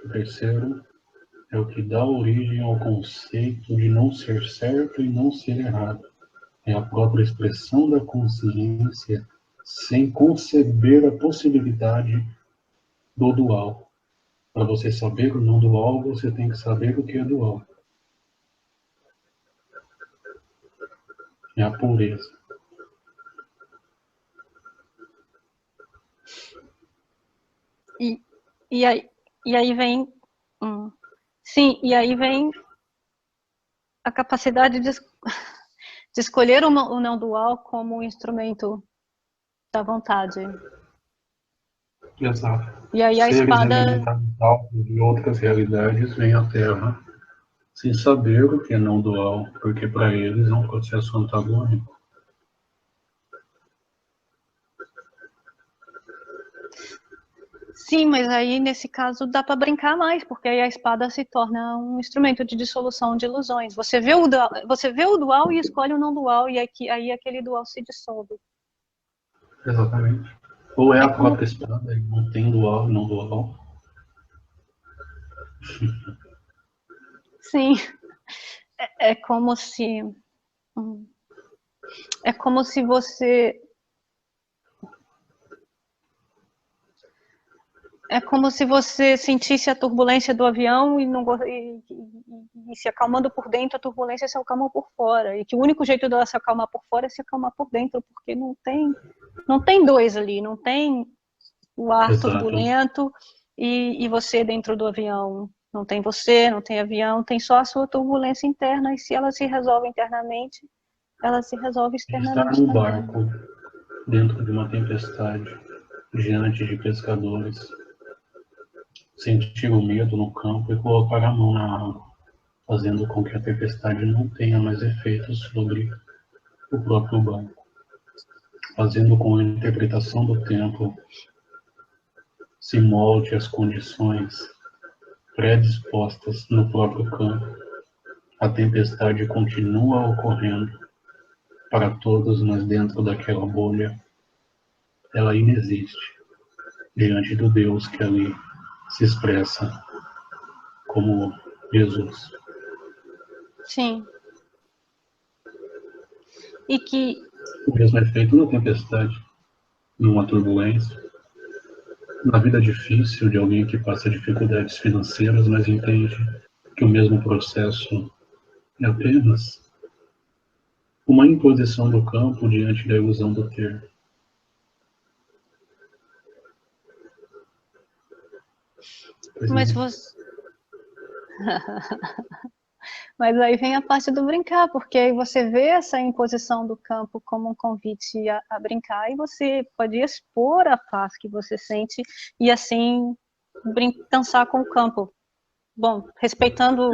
O terceiro é o que dá origem ao conceito de não ser certo e não ser errado. É a própria expressão da consciência sem conceber a possibilidade do dual. Para você saber o não dual, você tem que saber o que é dual. É a pureza. E aí vem. Sim, e aí vem a capacidade de escolher o não dual como um instrumento da vontade. Exato. E aí a Seres espada. elementares altos de outras realidades vêm à Terra sem saber o que é não dual, porque para eles é um processo antagônico. Sim, mas aí nesse caso dá para brincar mais, porque aí a espada se torna um instrumento de dissolução de ilusões. Você vê o dual e escolhe o não dual, e aí aquele dual se dissolve. Exatamente. Ou é É a como. própria espada, e não tem dual e não dual. Sim, é como se. É como se você. É como se você sentisse a turbulência do avião e se acalmando por dentro, a turbulência se acalma por fora. E que o único jeito dela se acalmar por fora é se acalmar por dentro, porque não tem dois ali, não tem o ar Exato. turbulento e você dentro do avião. Não tem você, não tem avião, tem só a sua turbulência interna. E se ela se resolve internamente, ela se resolve Estar externamente num também. barco, dentro de uma tempestade, diante de pescadores. sentir o medo no campo e colocar a mão na água, fazendo com que a tempestade não tenha mais efeitos sobre o próprio banco, fazendo com a interpretação do tempo se molde às condições predispostas no próprio campo. A tempestade continua ocorrendo para todos, mas dentro daquela bolha, ela inexiste diante do Deus que ali se expressa como Jesus. Sim. E que... O mesmo é feito na tempestade, numa turbulência, na vida difícil de alguém que passa dificuldades financeiras, mas entende que o mesmo processo é apenas uma imposição do campo diante da ilusão do ter. Mas você... Mas aí vem a parte do brincar, porque aí você vê essa imposição do campo como um convite a brincar, e você pode expor a paz que você sente, e assim dançar com o campo. Bom, respeitando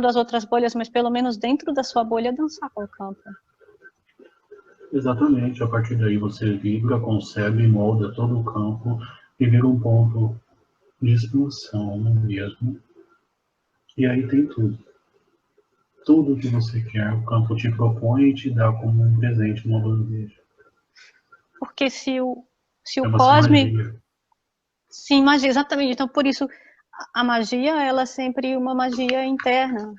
as outras bolhas, mas pelo menos dentro da sua bolha, dançar com o campo. Exatamente, a partir daí você vibra, concebe, molda todo o campo e vira um ponto de expansão mesmo. E aí tem tudo. Tudo que você quer, o campo te propõe e te dá como um presente, uma bandeja. Porque se o cósmico... magia. Sim, magia, exatamente. Então, por isso, a magia, ela é sempre uma magia interna.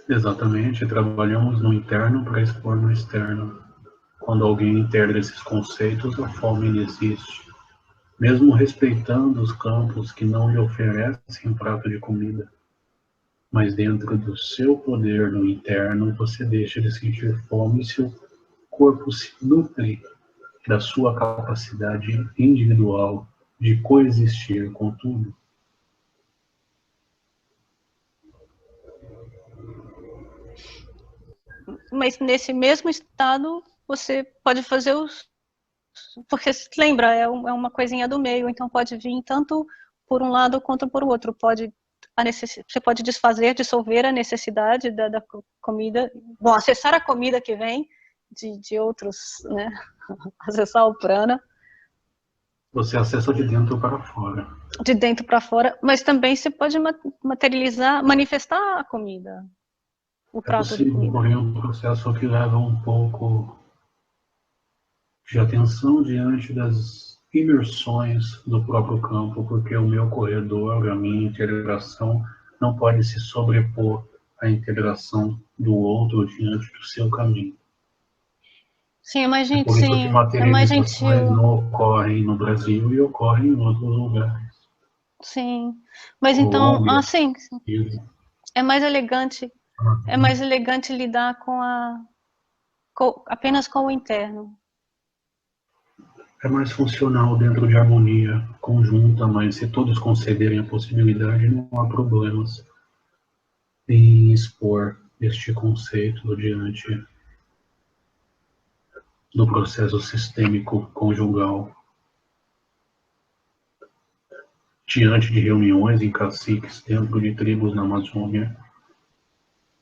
Exatamente, trabalhamos no interno para expor no externo. Quando alguém integra esses conceitos, a fome inexiste. Mesmo respeitando os campos que não lhe oferecem um prato de comida. Mas dentro do seu poder no interno, você deixa de sentir fome e seu corpo se nutre da sua capacidade individual de coexistir com tudo. Mas nesse mesmo estado, você pode fazer os... Porque, lembra, é uma coisinha do meio, então pode vir tanto por um lado quanto por outro. Você pode dissolver a necessidade da comida, bom, acessar a comida que vem de outros, né? Acessar o prana. Você acessa de dentro para fora. De dentro para fora, mas também você pode materializar, manifestar a comida, o prato de comida. Porém, é um processo que leva um pouco de atenção diante das imersões do próprio campo, porque o meu corredor, a minha integração, não pode se sobrepor à integração do outro diante do seu caminho. Sim, é mais gentil. Por isso que materializações não ocorrem no Brasil e ocorrem em outros lugares. Sim, mas então, assim, é mais elegante lidar apenas com o interno. É mais funcional dentro de harmonia conjunta, mas se todos concederem a possibilidade, não há problemas em expor este conceito diante do processo sistêmico conjugal, diante de reuniões em caciques dentro de tribos na Amazônia,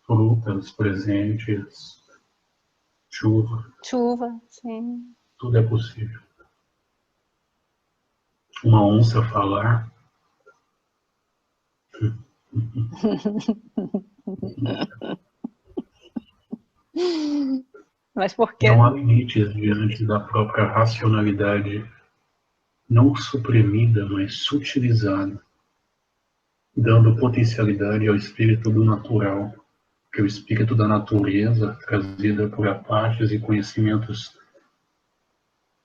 frutas, presentes, chuva. Chuva, sim. Tudo é possível. Uma onça falar. Mas por quê? Não há limites diante da própria racionalidade não suprimida, mas sutilizada, dando potencialidade ao espírito do natural, que é o espírito da natureza, trazida por apaches e conhecimentos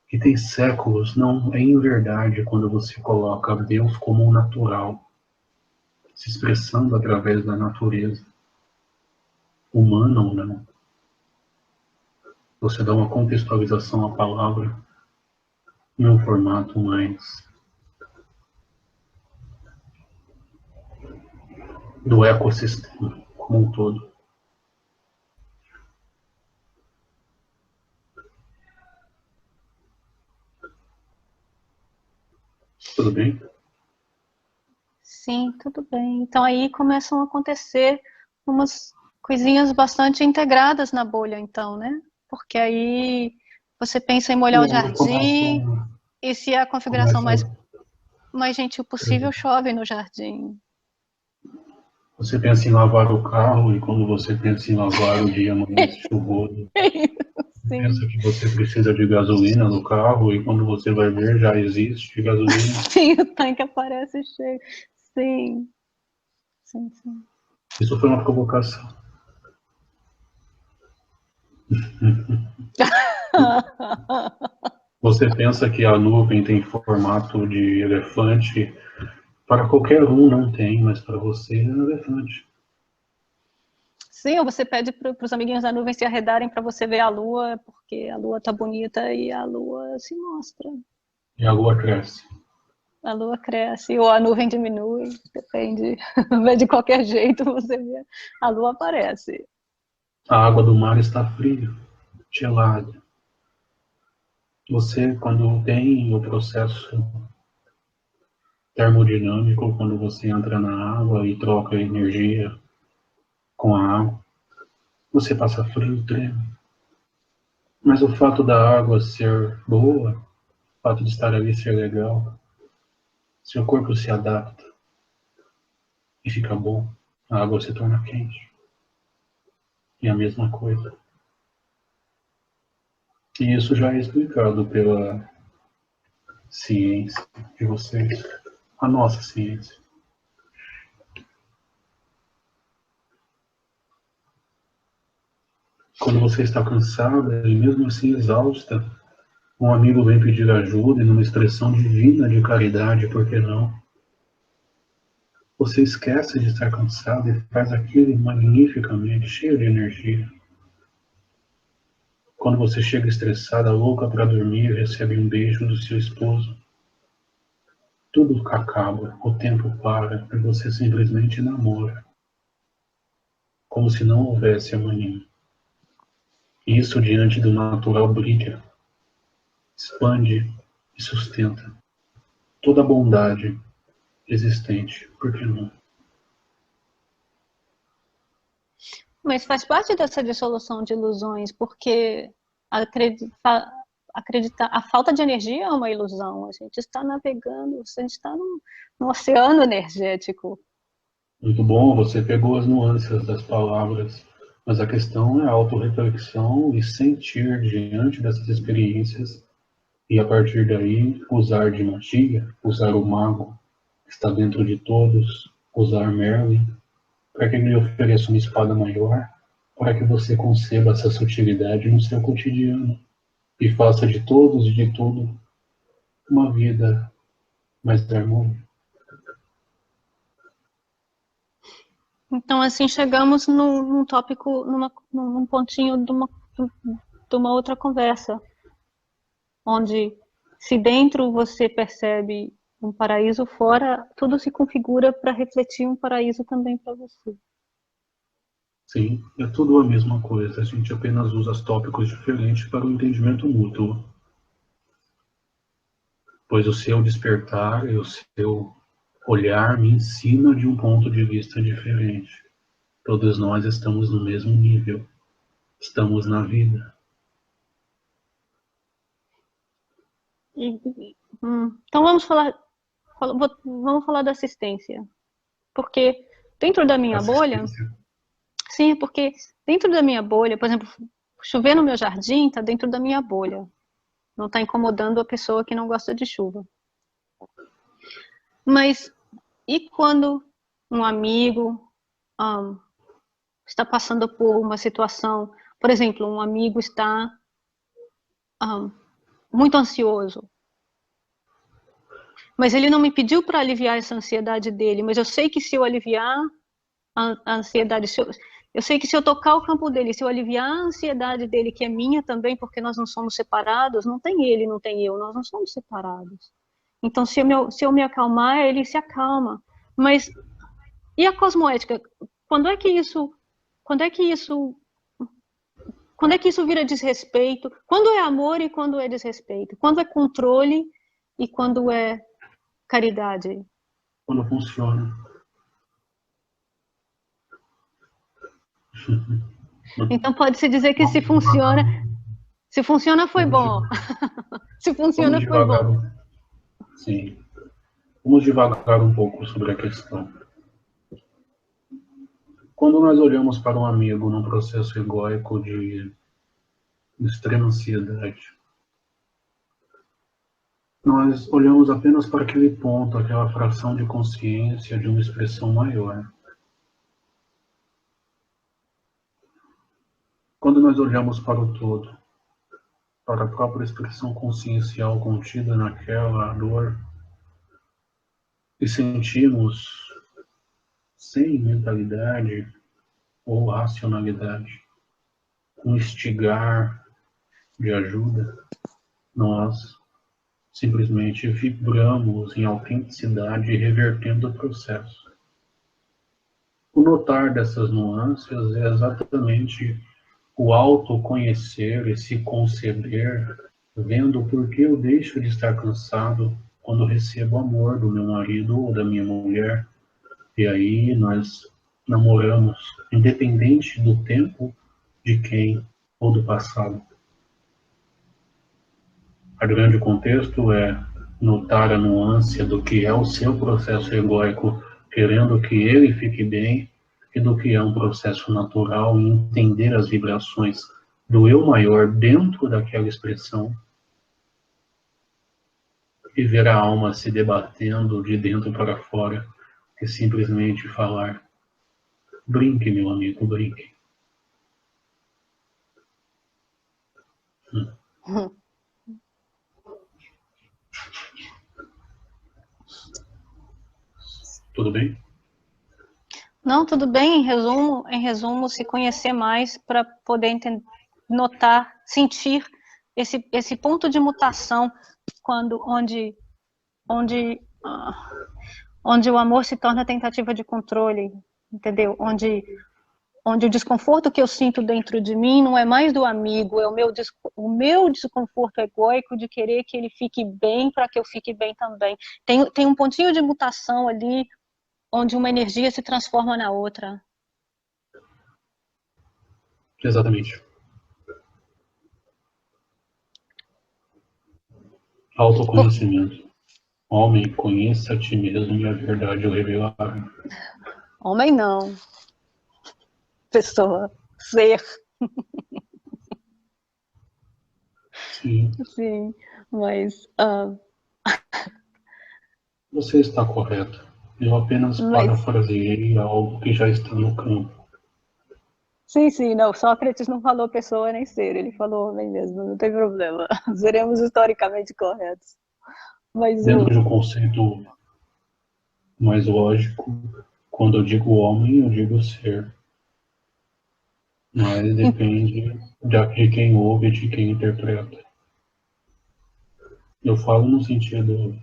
que tem séculos, não é em verdade quando você coloca Deus como um natural, se expressando através da natureza, humana ou não. Você dá uma contextualização à palavra em um formato mais do ecossistema como um todo. Tudo bem? Sim, tudo bem. Então aí começam a acontecer umas coisinhas bastante integradas na bolha, então, né? Porque aí você pensa em molhar o Quando jardim, e se a configuração começa, mais gentil possível, chove no jardim. você pensa em lavar o carro e quando você pensa em lavar o dia amanhece chuvoso. Você Sim, pensa que você precisa de gasolina no carro e quando você vai ver já existe gasolina. sim, o tanque aparece cheio. Sim, sim, sim. Isso foi uma provocação. Você pensa que a nuvem tem formato de elefante? Para qualquer um não tem, mas para você é um elefante. Sim, ou você pede para os amiguinhos da nuvem se arredarem para você ver a lua, porque a lua tá bonita e a lua se mostra. E a lua cresce. A lua cresce ou a nuvem diminui, depende. De qualquer jeito você vê, a lua aparece. A água do mar está fria, gelada. Você, quando tem o processo termodinâmico, quando você entra na água e troca energia com a água, você passa frio e treme. Mas o fato da água ser boa, o fato de estar ali ser legal, seu corpo se adapta e fica bom, a água se torna quente. E a mesma coisa. E isso já é explicado pela ciência de vocês, a nossa ciência. Quando você está cansada e mesmo assim exausta, um amigo vem pedir ajuda e numa expressão divina de caridade, por que não? Você esquece de estar cansado e faz aquilo magnificamente, cheio de energia. Quando você chega estressada, louca para dormir, recebe um beijo do seu esposo. Tudo acaba, o tempo para e você simplesmente namora, como se não houvesse amanhã. Isso diante do natural brilha, expande e sustenta toda a bondade existente, por que não? Mas faz parte dessa dissolução de ilusões, porque acreditar, a falta de energia é uma ilusão. A gente está navegando, a gente está num oceano energético. Muito bom, você pegou as nuances das palavras, mas a questão é a autorreflexão e sentir diante dessas experiências e a partir daí usar de magia, usar o mago que está dentro de todos, usar Merlin, para que ele lhe ofereça uma espada maior, para que você conceba essa sutilidade no seu cotidiano e faça de todos e de tudo uma vida mais harmônica. Então, assim, chegamos num tópico, num pontinho de uma outra conversa, onde se dentro você percebe um paraíso, fora tudo se configura para refletir um paraíso também para você. Sim, é tudo a mesma coisa, a gente apenas usa tópicos diferentes para o entendimento mútuo, pois o seu despertar e o seu olhar me ensina de um ponto de vista diferente. Todos nós estamos no mesmo nível, estamos na vida. Então vamos falar da assistência, porque dentro da minha bolha, Assistência. sim, porque dentro da minha bolha, por exemplo, chover no meu jardim está dentro da minha bolha, não está incomodando a pessoa que não gosta de chuva. Mas e quando um amigo está passando por uma situação, por exemplo, um amigo está muito ansioso, mas ele não me pediu para aliviar essa ansiedade dele, mas eu sei que se eu aliviar a ansiedade, eu sei que se eu tocar o campo dele, se eu aliviar a ansiedade dele, que é minha também, porque nós não somos separados, não tem ele, não tem eu, nós não somos separados. Então, se eu me acalmar, ele se acalma. Mas e a cosmoética? Quando é que isso, quando é que isso, quando é que isso vira desrespeito? Quando é amor e quando é desrespeito? Quando é controle e quando é caridade? quando funciona. Então pode-se dizer que se funciona foi Vamos bom. devagar. Se Vamos funciona foi devagar. bom. Sim. Vamos devagar um pouco sobre a questão. Quando nós olhamos para um amigo num processo egóico de extrema ansiedade, nós olhamos apenas para aquele ponto, aquela fração de consciência de uma expressão maior. Quando nós olhamos para o todo, para a própria expressão consciencial contida naquela dor, e sentimos, sem mentalidade ou racionalidade, um instigar de ajuda, nós simplesmente vibramos em autenticidade, revertendo o processo. O notar dessas nuances é exatamente o autoconhecer e se conceber, vendo por que eu deixo de estar cansado quando recebo amor do meu marido ou da minha mulher. E aí nós namoramos, independente do tempo, de quem ou do passado. O grande contexto é notar a nuance do que é o seu processo egóico, querendo que ele fique bem, e do que é um processo natural e entender as vibrações do eu maior dentro daquela expressão e ver a alma se debatendo de dentro para fora e simplesmente falar: brinque, meu amigo, brinque. Tudo bem? Não, tudo bem. Em resumo, se conhecer mais para poder notar, sentir esse ponto de mutação onde, onde o amor se torna tentativa de controle, entendeu? Onde o desconforto que eu sinto dentro de mim não é mais do amigo, é o meu desconforto egóico de querer que ele fique bem para que eu fique bem também. Tem um pontinho de mutação ali, onde uma energia se transforma na outra. Exatamente. Autoconhecimento. Homem, conheça a ti mesmo e a verdade o revelará. Homem não. Pessoa. Ser. Sim. Sim, mas... Você está correto. Eu apenas mas parafraseei algo que já está no campo. sim, não. Sócrates não falou pessoa nem ser. Ele falou homem mesmo, não tem problema. Seremos historicamente corretos. Mas Dentro de um conceito mais lógico, quando eu digo homem, eu digo ser. Mas depende de quem ouve e de quem interpreta. Eu falo no sentido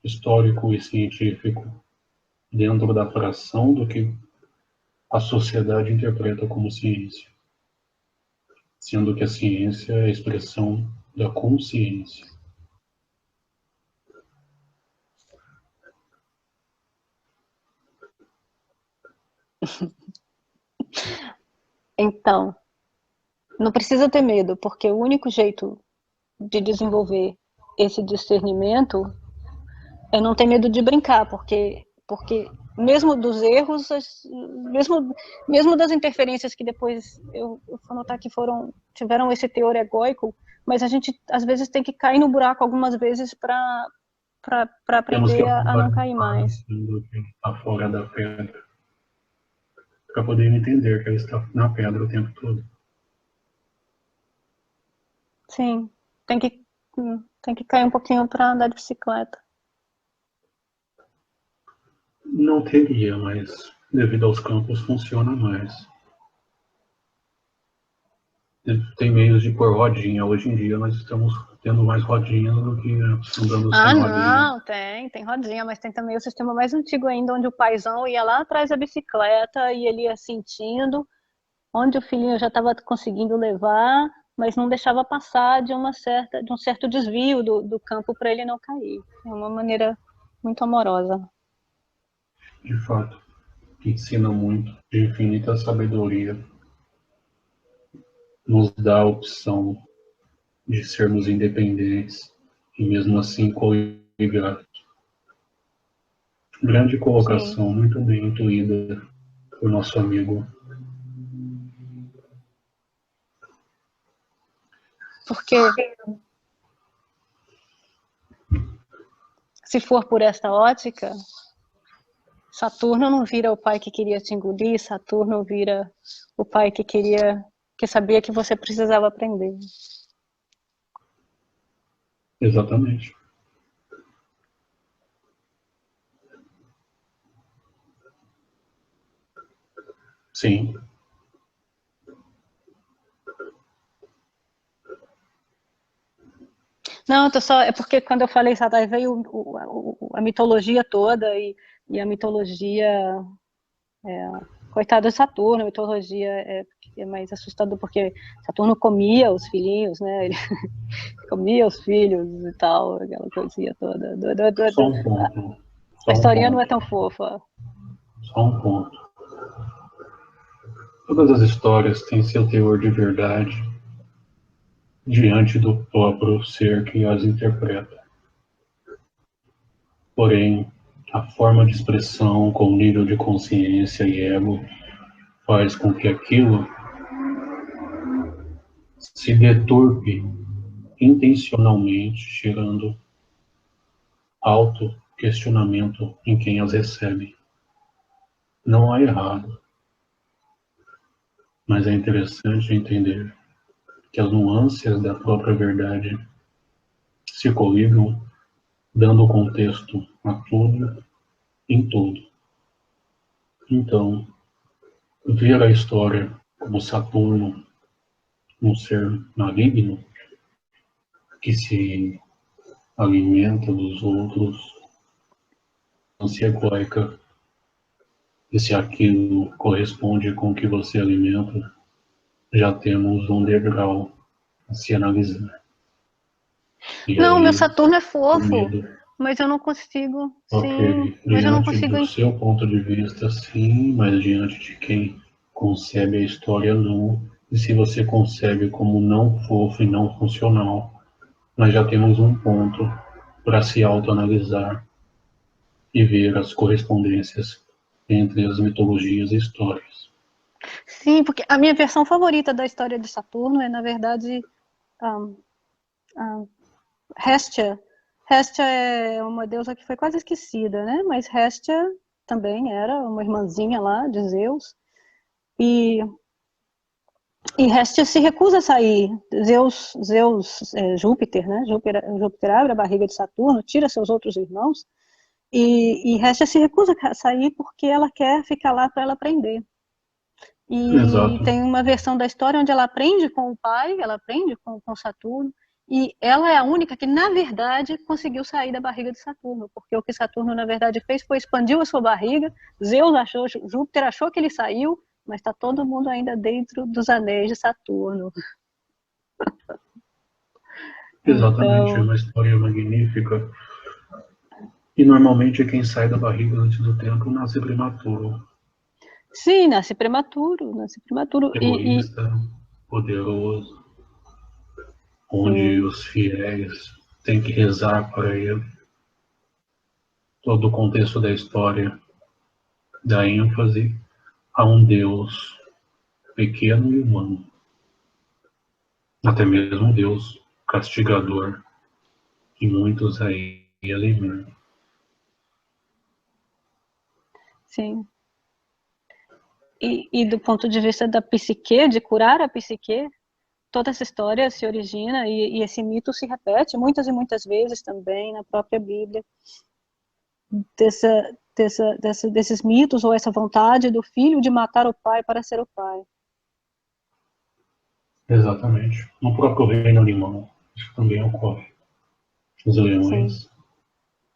histórico e científico, dentro da fração do que a sociedade interpreta como ciência, sendo que a ciência é a expressão da consciência. então, não precisa ter medo, porque o único jeito de desenvolver esse discernimento é não ter medo de brincar, porque mesmo dos erros, mesmo das interferências que depois eu vou notar que tiveram esse teor egóico, mas a gente às vezes tem que cair no buraco algumas vezes para Temos que aprender a não cair observar mais. assim, do que está fora da pedra, para poder entender que ela está na pedra o tempo todo. Sim, tem que, tem que cair um pouquinho para andar de bicicleta. Não teria, mas devido aos campos funciona mais. Tem meios de pôr rodinha. Hoje em dia nós estamos tendo mais rodinhas do que andando sem rodinha. Não, tem rodinha, mas tem também o sistema mais antigo ainda, onde o paizão ia lá atrás da bicicleta e ele ia sentindo onde o filhinho já estava conseguindo levar, mas não deixava passar de um certo desvio do campo para ele não cair. É uma maneira muito amorosa. de fato, ensina muito, de infinita sabedoria, nos dá a opção de sermos independentes e mesmo assim coligados. Grande Sim, colocação, muito bem intuída por nosso amigo. porque se for por esta ótica, Saturno não vira o pai que queria te engolir, Saturno vira o pai que sabia que você precisava aprender. Exatamente. Sim, Não, é porque quando eu falei Saturno, veio a mitologia toda e a mitologia, coitado de Saturno, a mitologia é mais assustador porque Saturno comia os filhinhos, né? Ele comia os filhos e tal, aquela coisinha toda. só um ponto. A Só um historinha não é ponto. tão fofa. Só um ponto. Todas as histórias têm seu teor de verdade diante do próprio ser que as interpreta. Porém, a forma de expressão com nível de consciência e ego faz com que aquilo se deturpe intencionalmente, gerando auto-questionamento em quem as recebe. Não há errado, mas é interessante entender que as nuances da própria verdade se coligam, dando contexto a tudo, em tudo. Então, ver a história como Saturno, um ser maligno, que se alimenta dos outros, ânsia egoica, e se aquilo corresponde com o que você alimenta, já temos um degrau a se analisar. E Não, meu aí, Saturno é fofo, unido, mas eu não consigo, sim, ok, mas eu não diante consigo. do seu ponto de vista, sim, mas diante de quem concebe a história, não. E se você concebe como não fofo e não funcional, nós já temos um ponto para se autoanalisar e ver as correspondências entre as mitologias e histórias. Sim, porque a minha versão favorita da história de Saturno é, na verdade, um, um, Hestia. Hestia é uma deusa que foi quase esquecida, né? Mas Hestia também era uma irmãzinha lá de Zeus. E, e Hestia se recusa a sair. Júpiter, né? Júpiter abre a barriga de Saturno, tira seus outros irmãos. E Hestia se recusa a sair porque ela quer ficar lá para ela aprender. E Exato, tem uma versão da história onde ela aprende com o pai, ela aprende com Saturno, e ela é a única que, na verdade, conseguiu sair da barriga de Saturno, porque o que Saturno, na verdade, fez foi expandiu a sua barriga, Júpiter achou que ele saiu, mas está todo mundo ainda dentro dos anéis de Saturno. exatamente, é Então, uma história magnífica. E normalmente quem sai da barriga antes do tempo nasce prematuro, sim, nasce prematuro, egoísta, poderoso, onde sim, os fiéis têm que rezar para ele. Todo o contexto da história dá ênfase a um Deus pequeno e humano, até mesmo um Deus castigador, que muitos aí alimentam. sim. E do ponto de vista da psique, de curar a psique, toda essa história se origina e esse mito se repete muitas e muitas vezes também na própria Bíblia, desses mitos ou essa vontade do filho de matar o pai para ser o pai. Exatamente. No próprio reino animal, isso também ocorre. Os Sim. leões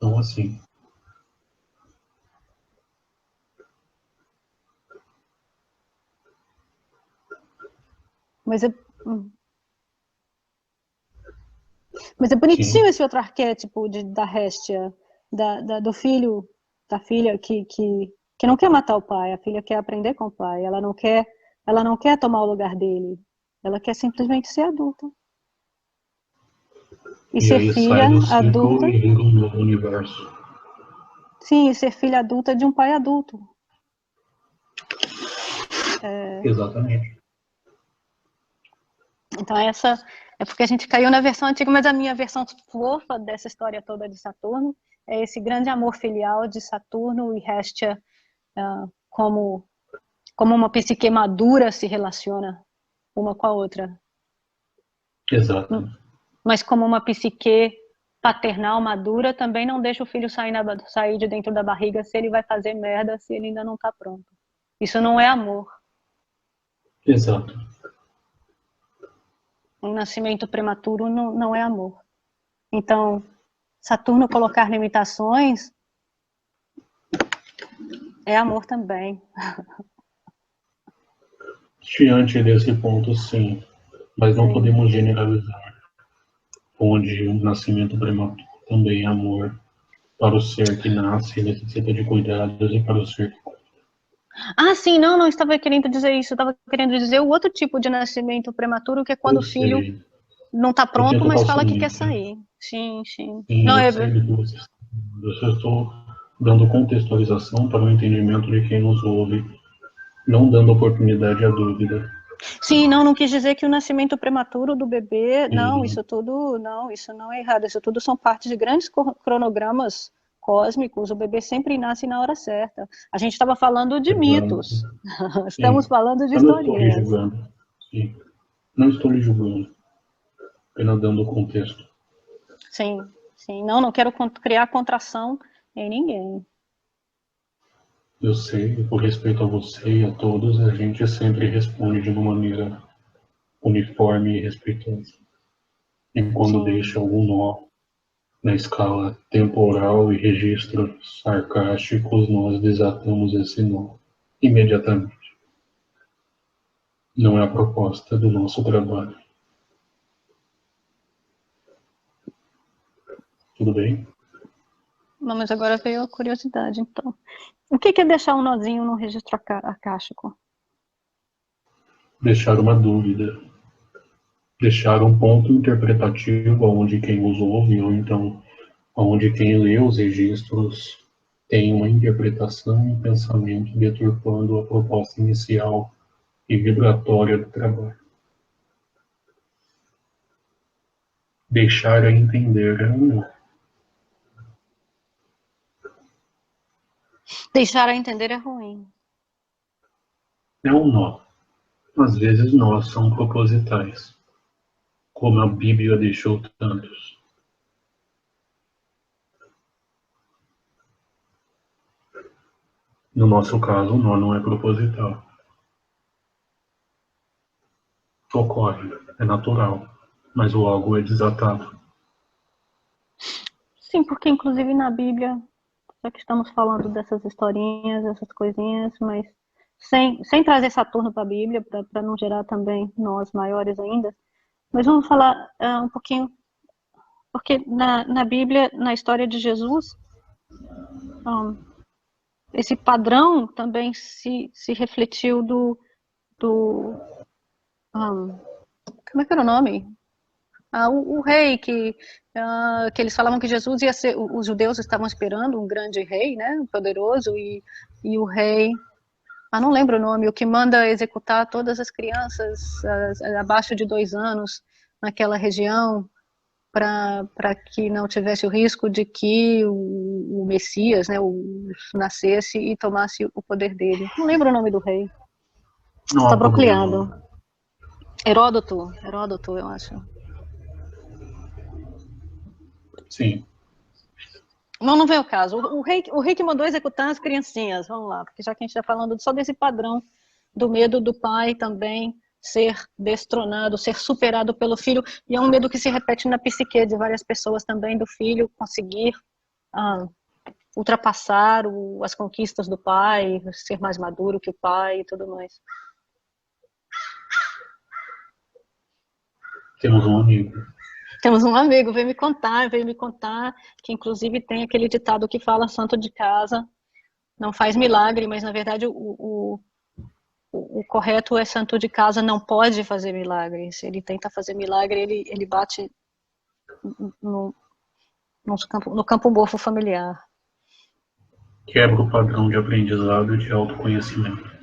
são assim. Mas é, mas é Sim, bonitinho esse outro arquétipo da Hestia, do filho. da filha que não quer matar o pai, a filha quer aprender com o pai, ela não quer tomar o lugar dele, ela quer simplesmente ser adulta. E E ser aí filha sai do ciclo adulta, e vira um novo universo. sim, e ser filha adulta de um pai adulto. Exatamente. Então essa é porque a gente caiu na versão antiga, mas a minha versão fofa dessa história toda de Saturno é esse grande amor filial de Saturno e Hestia, como uma psique madura se relaciona uma com a outra. Exato. Mas como uma psique paternal madura também não deixa o filho sair de dentro da barriga se ele vai fazer merda, se ele ainda não está pronto. Isso não é amor. Exato. Um nascimento prematuro não é amor. Então, Saturno colocar limitações é amor também. Diante desse ponto, sim. Mas não Sim. podemos generalizar, onde o nascimento prematuro também é amor para o ser que nasce e necessita de cuidados e para o ser que... Ah, sim, não estava querendo dizer isso. Eu estava querendo dizer o outro tipo de nascimento prematuro, que é quando Eu o filho sei. não está Eu tenho pronto, mas total fala que quer ciência. sair. Sim, sim. Sim, Não, eu sei do que você está falando. Eu só estou dando contextualização para o entendimento de quem nos ouve, não dando oportunidade à dúvida. sim, não quis dizer que o nascimento prematuro do bebê, E, isso não é errado, isso tudo são partes de grandes cronogramas cósmicos, o bebê sempre nasce na hora certa. A gente estava falando de exato. mitos, estamos Sim. falando de Eu não estou lhe historinhas. julgando. Sim. Não estou lhe julgando. Apenas dando contexto. Sim, sim, não quero criar contração em ninguém. Eu sei, por respeito a você e a todos, a gente sempre responde de uma maneira uniforme e respeitosa. E quando Sim, deixa algum nó na escala temporal e registros sarcásticos, nós desatamos esse nó imediatamente. Não é a proposta do nosso trabalho. Tudo bem? não, mas agora veio a curiosidade, então. O que é deixar um nozinho no registro akáshico? Deixar uma dúvida, deixar um ponto interpretativo onde quem os ouve, ou então onde quem lê os registros tem uma interpretação e um pensamento deturpando a proposta inicial e vibratória do trabalho. Deixar a entender é um nó. Deixar a entender é ruim. É um nó. Às vezes nós são propositais, como a Bíblia deixou tantos. No nosso caso, o nó não é proposital. Ocorre, é natural, mas logo é desatado. Sim, porque inclusive na Bíblia, já que estamos falando dessas historinhas, essas coisinhas, mas sem trazer Saturno para a Bíblia, para não gerar também nós maiores ainda, mas vamos falar um pouquinho, porque na Bíblia, na história de Jesus, esse padrão também se refletiu do como é que era o nome? O rei que eles falavam que Jesus ia ser, os judeus estavam esperando um grande rei, né, poderoso, e o rei, não lembro o nome, o que manda executar todas as crianças abaixo de 2 anos naquela região, para que não tivesse o risco de que o Messias, né, nascesse e tomasse o poder dele. Não lembro o nome do rei. Não Está há procliado. problema. Heródoto, eu acho. Sim, Não vem o caso. O rei que mandou executar as criancinhas, vamos lá, porque já que a gente está falando só desse padrão do medo do pai também ser destronado, ser superado pelo filho, e é um medo que se repete na psique de várias pessoas também, do filho conseguir ultrapassar as conquistas do pai, ser mais maduro que o pai e tudo mais. temos um amigo. Temos um amigo, veio me contar que inclusive tem aquele ditado que fala santo de casa não faz milagre, mas na verdade o correto é santo de casa não pode fazer milagre. Se ele tenta fazer milagre, ele bate no campo morfo familiar. Quebra o padrão de aprendizado e de autoconhecimento.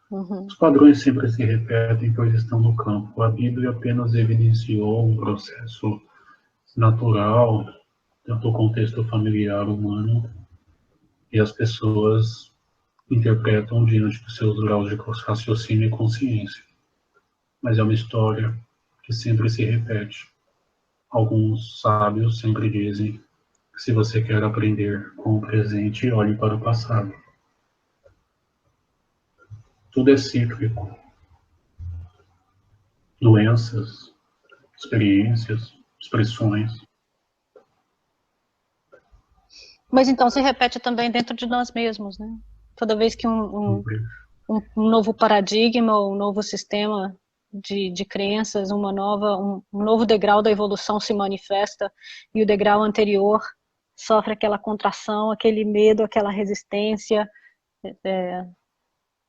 Uhum. Os padrões sempre se repetem, pois estão no campo. A Bíblia apenas evidenciou um processo natural, tanto o contexto familiar humano, e as pessoas interpretam diante dos seus graus de raciocínio e consciência. Mas é uma história que sempre se repete. Alguns sábios sempre dizem que se você quer aprender com o presente, olhe para o passado. Tudo é cíclico. Doenças, experiências, expressões. Mas então se repete também dentro de nós mesmos, né? Toda vez que um novo paradigma, um novo sistema de crenças, um novo degrau da evolução se manifesta e o degrau anterior sofre aquela contração, aquele medo, aquela resistência,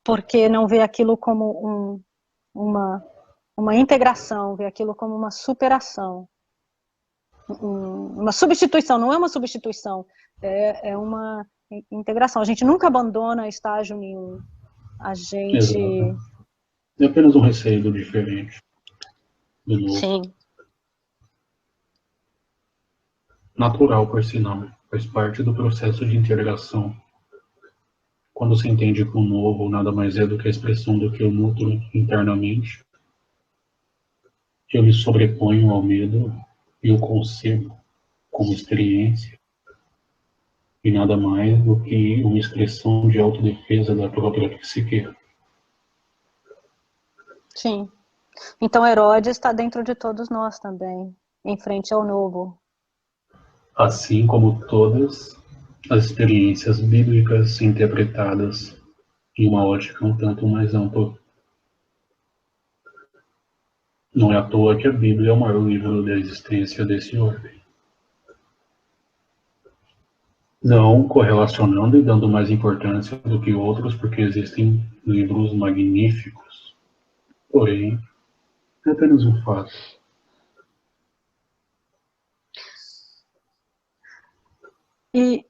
porque não vê aquilo como uma integração, vê aquilo como uma superação, uma substituição. Não é uma substituição, é uma integração. A gente nunca abandona estágio nenhum. A gente... Exato. É apenas um receio diferente. Do novo. Sim. Natural, por sinal. Faz parte do processo de integração. Quando se entende que o novo nada mais é do que a expressão do que eu nutro internamente, eu me sobreponho ao medo e o concebo como experiência, e nada mais do que uma expressão de autodefesa da própria psique. Sim. Então Herodes está dentro de todos nós também, em frente ao novo. Assim como todas as experiências bíblicas interpretadas em uma ótica um tanto mais ampla. Não é à toa que a Bíblia é o maior livro da existência desse ordem. Não correlacionando e dando mais importância do que outros, porque existem livros magníficos. Porém, é apenas um fato. E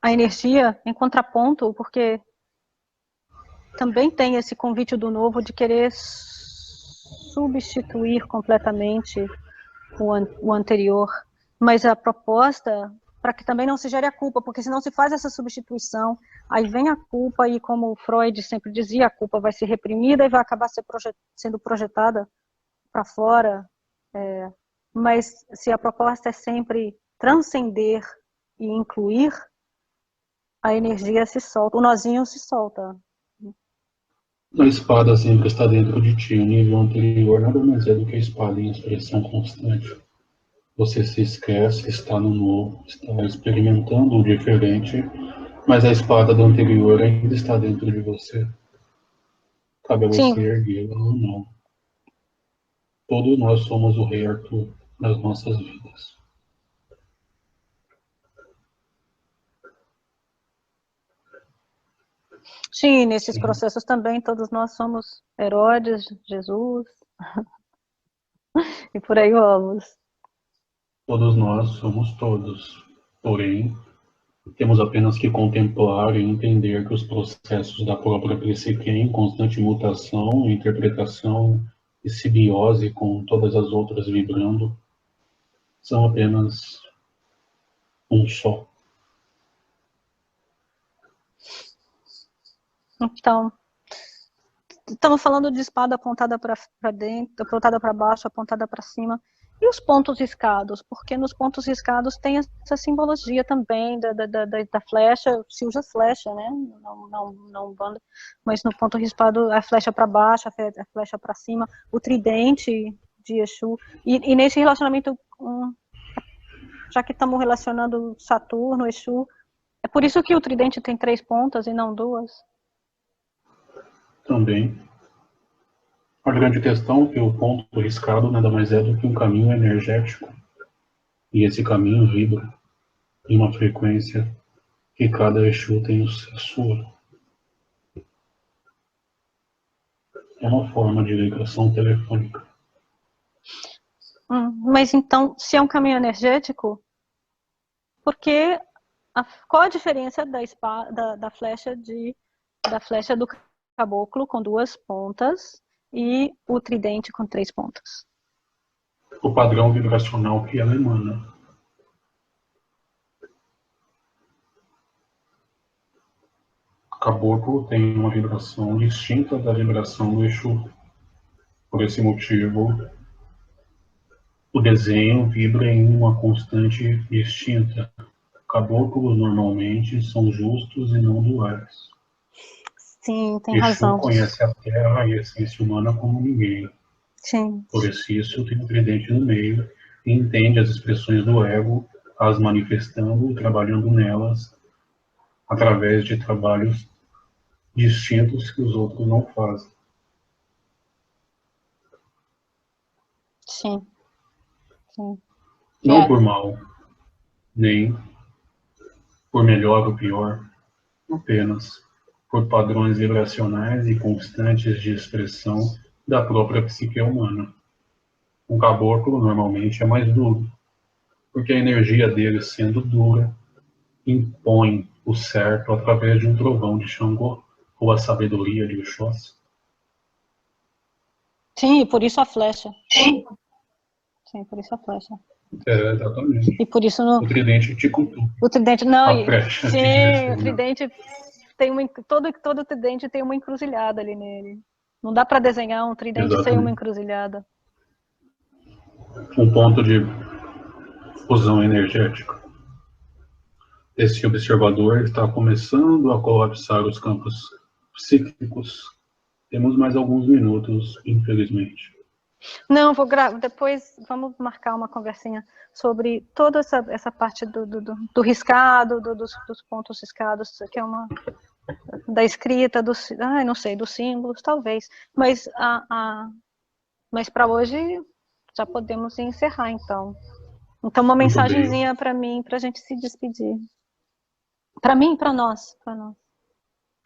a energia em contraponto, porque também tem esse convite do novo de querer substituir completamente o anterior, mas a proposta para que também não se gere a culpa, porque senão se faz essa substituição, aí vem a culpa e como Freud sempre dizia, a culpa vai ser reprimida e vai acabar sendo projetada para fora, mas se a proposta é sempre transcender e incluir, a energia se solta, o nozinho se solta. A espada sempre está dentro de ti. O nível anterior nada mais é do que a espada em expressão constante. Você se esquece, está no novo, está experimentando o diferente, mas a espada do anterior ainda está dentro de você. Cabe a você erguê-la ou não. Todos nós somos o rei Arthur das nossas vidas. Sim, nesses processos também todos nós somos Herodes, Jesus, e por aí vamos. Todos nós somos todos, porém, temos apenas que contemplar e entender que os processos da própria psique em constante mutação, interpretação e simbiose com todas as outras vibrando, são apenas um só. Então, estamos falando de espada apontada para dentro, apontada para baixo, apontada para cima. E os pontos riscados? Porque nos pontos riscados tem essa simbologia também da flecha, se usa flecha, né? Não banda, mas no ponto riscado a flecha para baixo, a flecha para cima, o tridente de Exu. E nesse relacionamento, já que estamos relacionando Saturno, Exu, é por isso que o tridente tem 3 pontas e não 2? Também. A grande questão é que o ponto riscado nada mais é do que um caminho energético. E esse caminho vibra em uma frequência que cada Exu tem a sua. É uma forma de ligação telefônica. Mas então, se é um caminho energético, qual a diferença da flecha do caboclo com 2 pontas e o tridente com 3 pontas? O padrão vibracional que ela emana. O caboclo tem uma vibração distinta da vibração do Exu. Por esse motivo, o desenho vibra em uma constante distinta. Caboclos normalmente são justos e não duais. Sim, tem Exu razão. conhece a Terra e a essência humana como ninguém. Sim. Por isso, tem um tridente no meio e entende as expressões do ego, as manifestando e trabalhando nelas através de trabalhos distintos que os outros não fazem. Sim. Sim. Não por mal, nem por melhor ou pior, apenas por padrões vibracionais e constantes de expressão da própria psique humana. Um caboclo normalmente é mais duro, porque a energia dele, sendo dura, impõe o certo através de um trovão de Xangô ou a sabedoria de Oxóssi. Sim, e por isso a flecha. Sim, por isso a flecha. Exatamente. E por isso o tridente te cutuca. o tridente não, A flecha te sim, o direciona. tridente tem todo tridente tem uma encruzilhada ali nele. Não dá para desenhar um tridente sem uma encruzilhada. Um ponto de fusão energética. Esse observador está começando a colapsar os campos psíquicos. Temos mais alguns minutos, infelizmente. Não, depois vamos marcar uma conversinha sobre toda essa parte do riscado, dos pontos riscados, que é uma da escrita, não sei, dos símbolos, talvez. Mas para hoje já podemos encerrar, então. Então, uma Muito mensagenzinha para mim, para a gente se despedir. Para mim e para nós.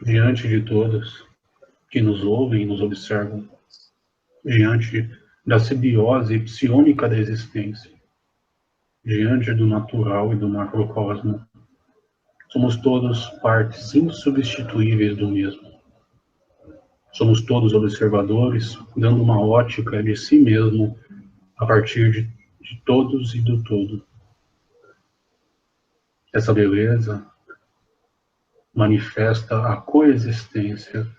Diante de todos que nos ouvem e nos observam, diante da simbiose psiônica da existência, diante do natural e do macrocosmo, somos todos partes insubstituíveis do mesmo. Somos todos observadores, dando uma ótica de si mesmo a partir de todos e do todo. Essa beleza manifesta a coexistência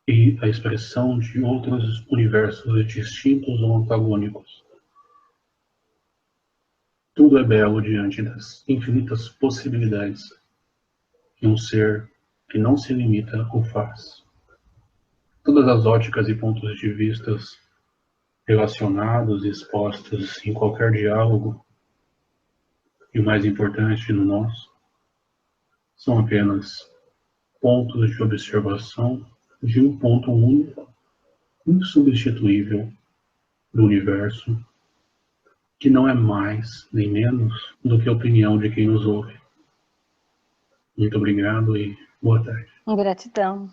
e a expressão de outros universos distintos ou antagônicos. Tudo é belo diante das infinitas possibilidades que um ser que não se limita o faz. Todas as óticas e pontos de vistas relacionados e expostos em qualquer diálogo, e o mais importante no nosso, são apenas pontos de observação de um ponto único, insubstituível do universo, que não é mais nem menos do que a opinião de quem nos ouve. Muito obrigado e boa tarde. Gratidão.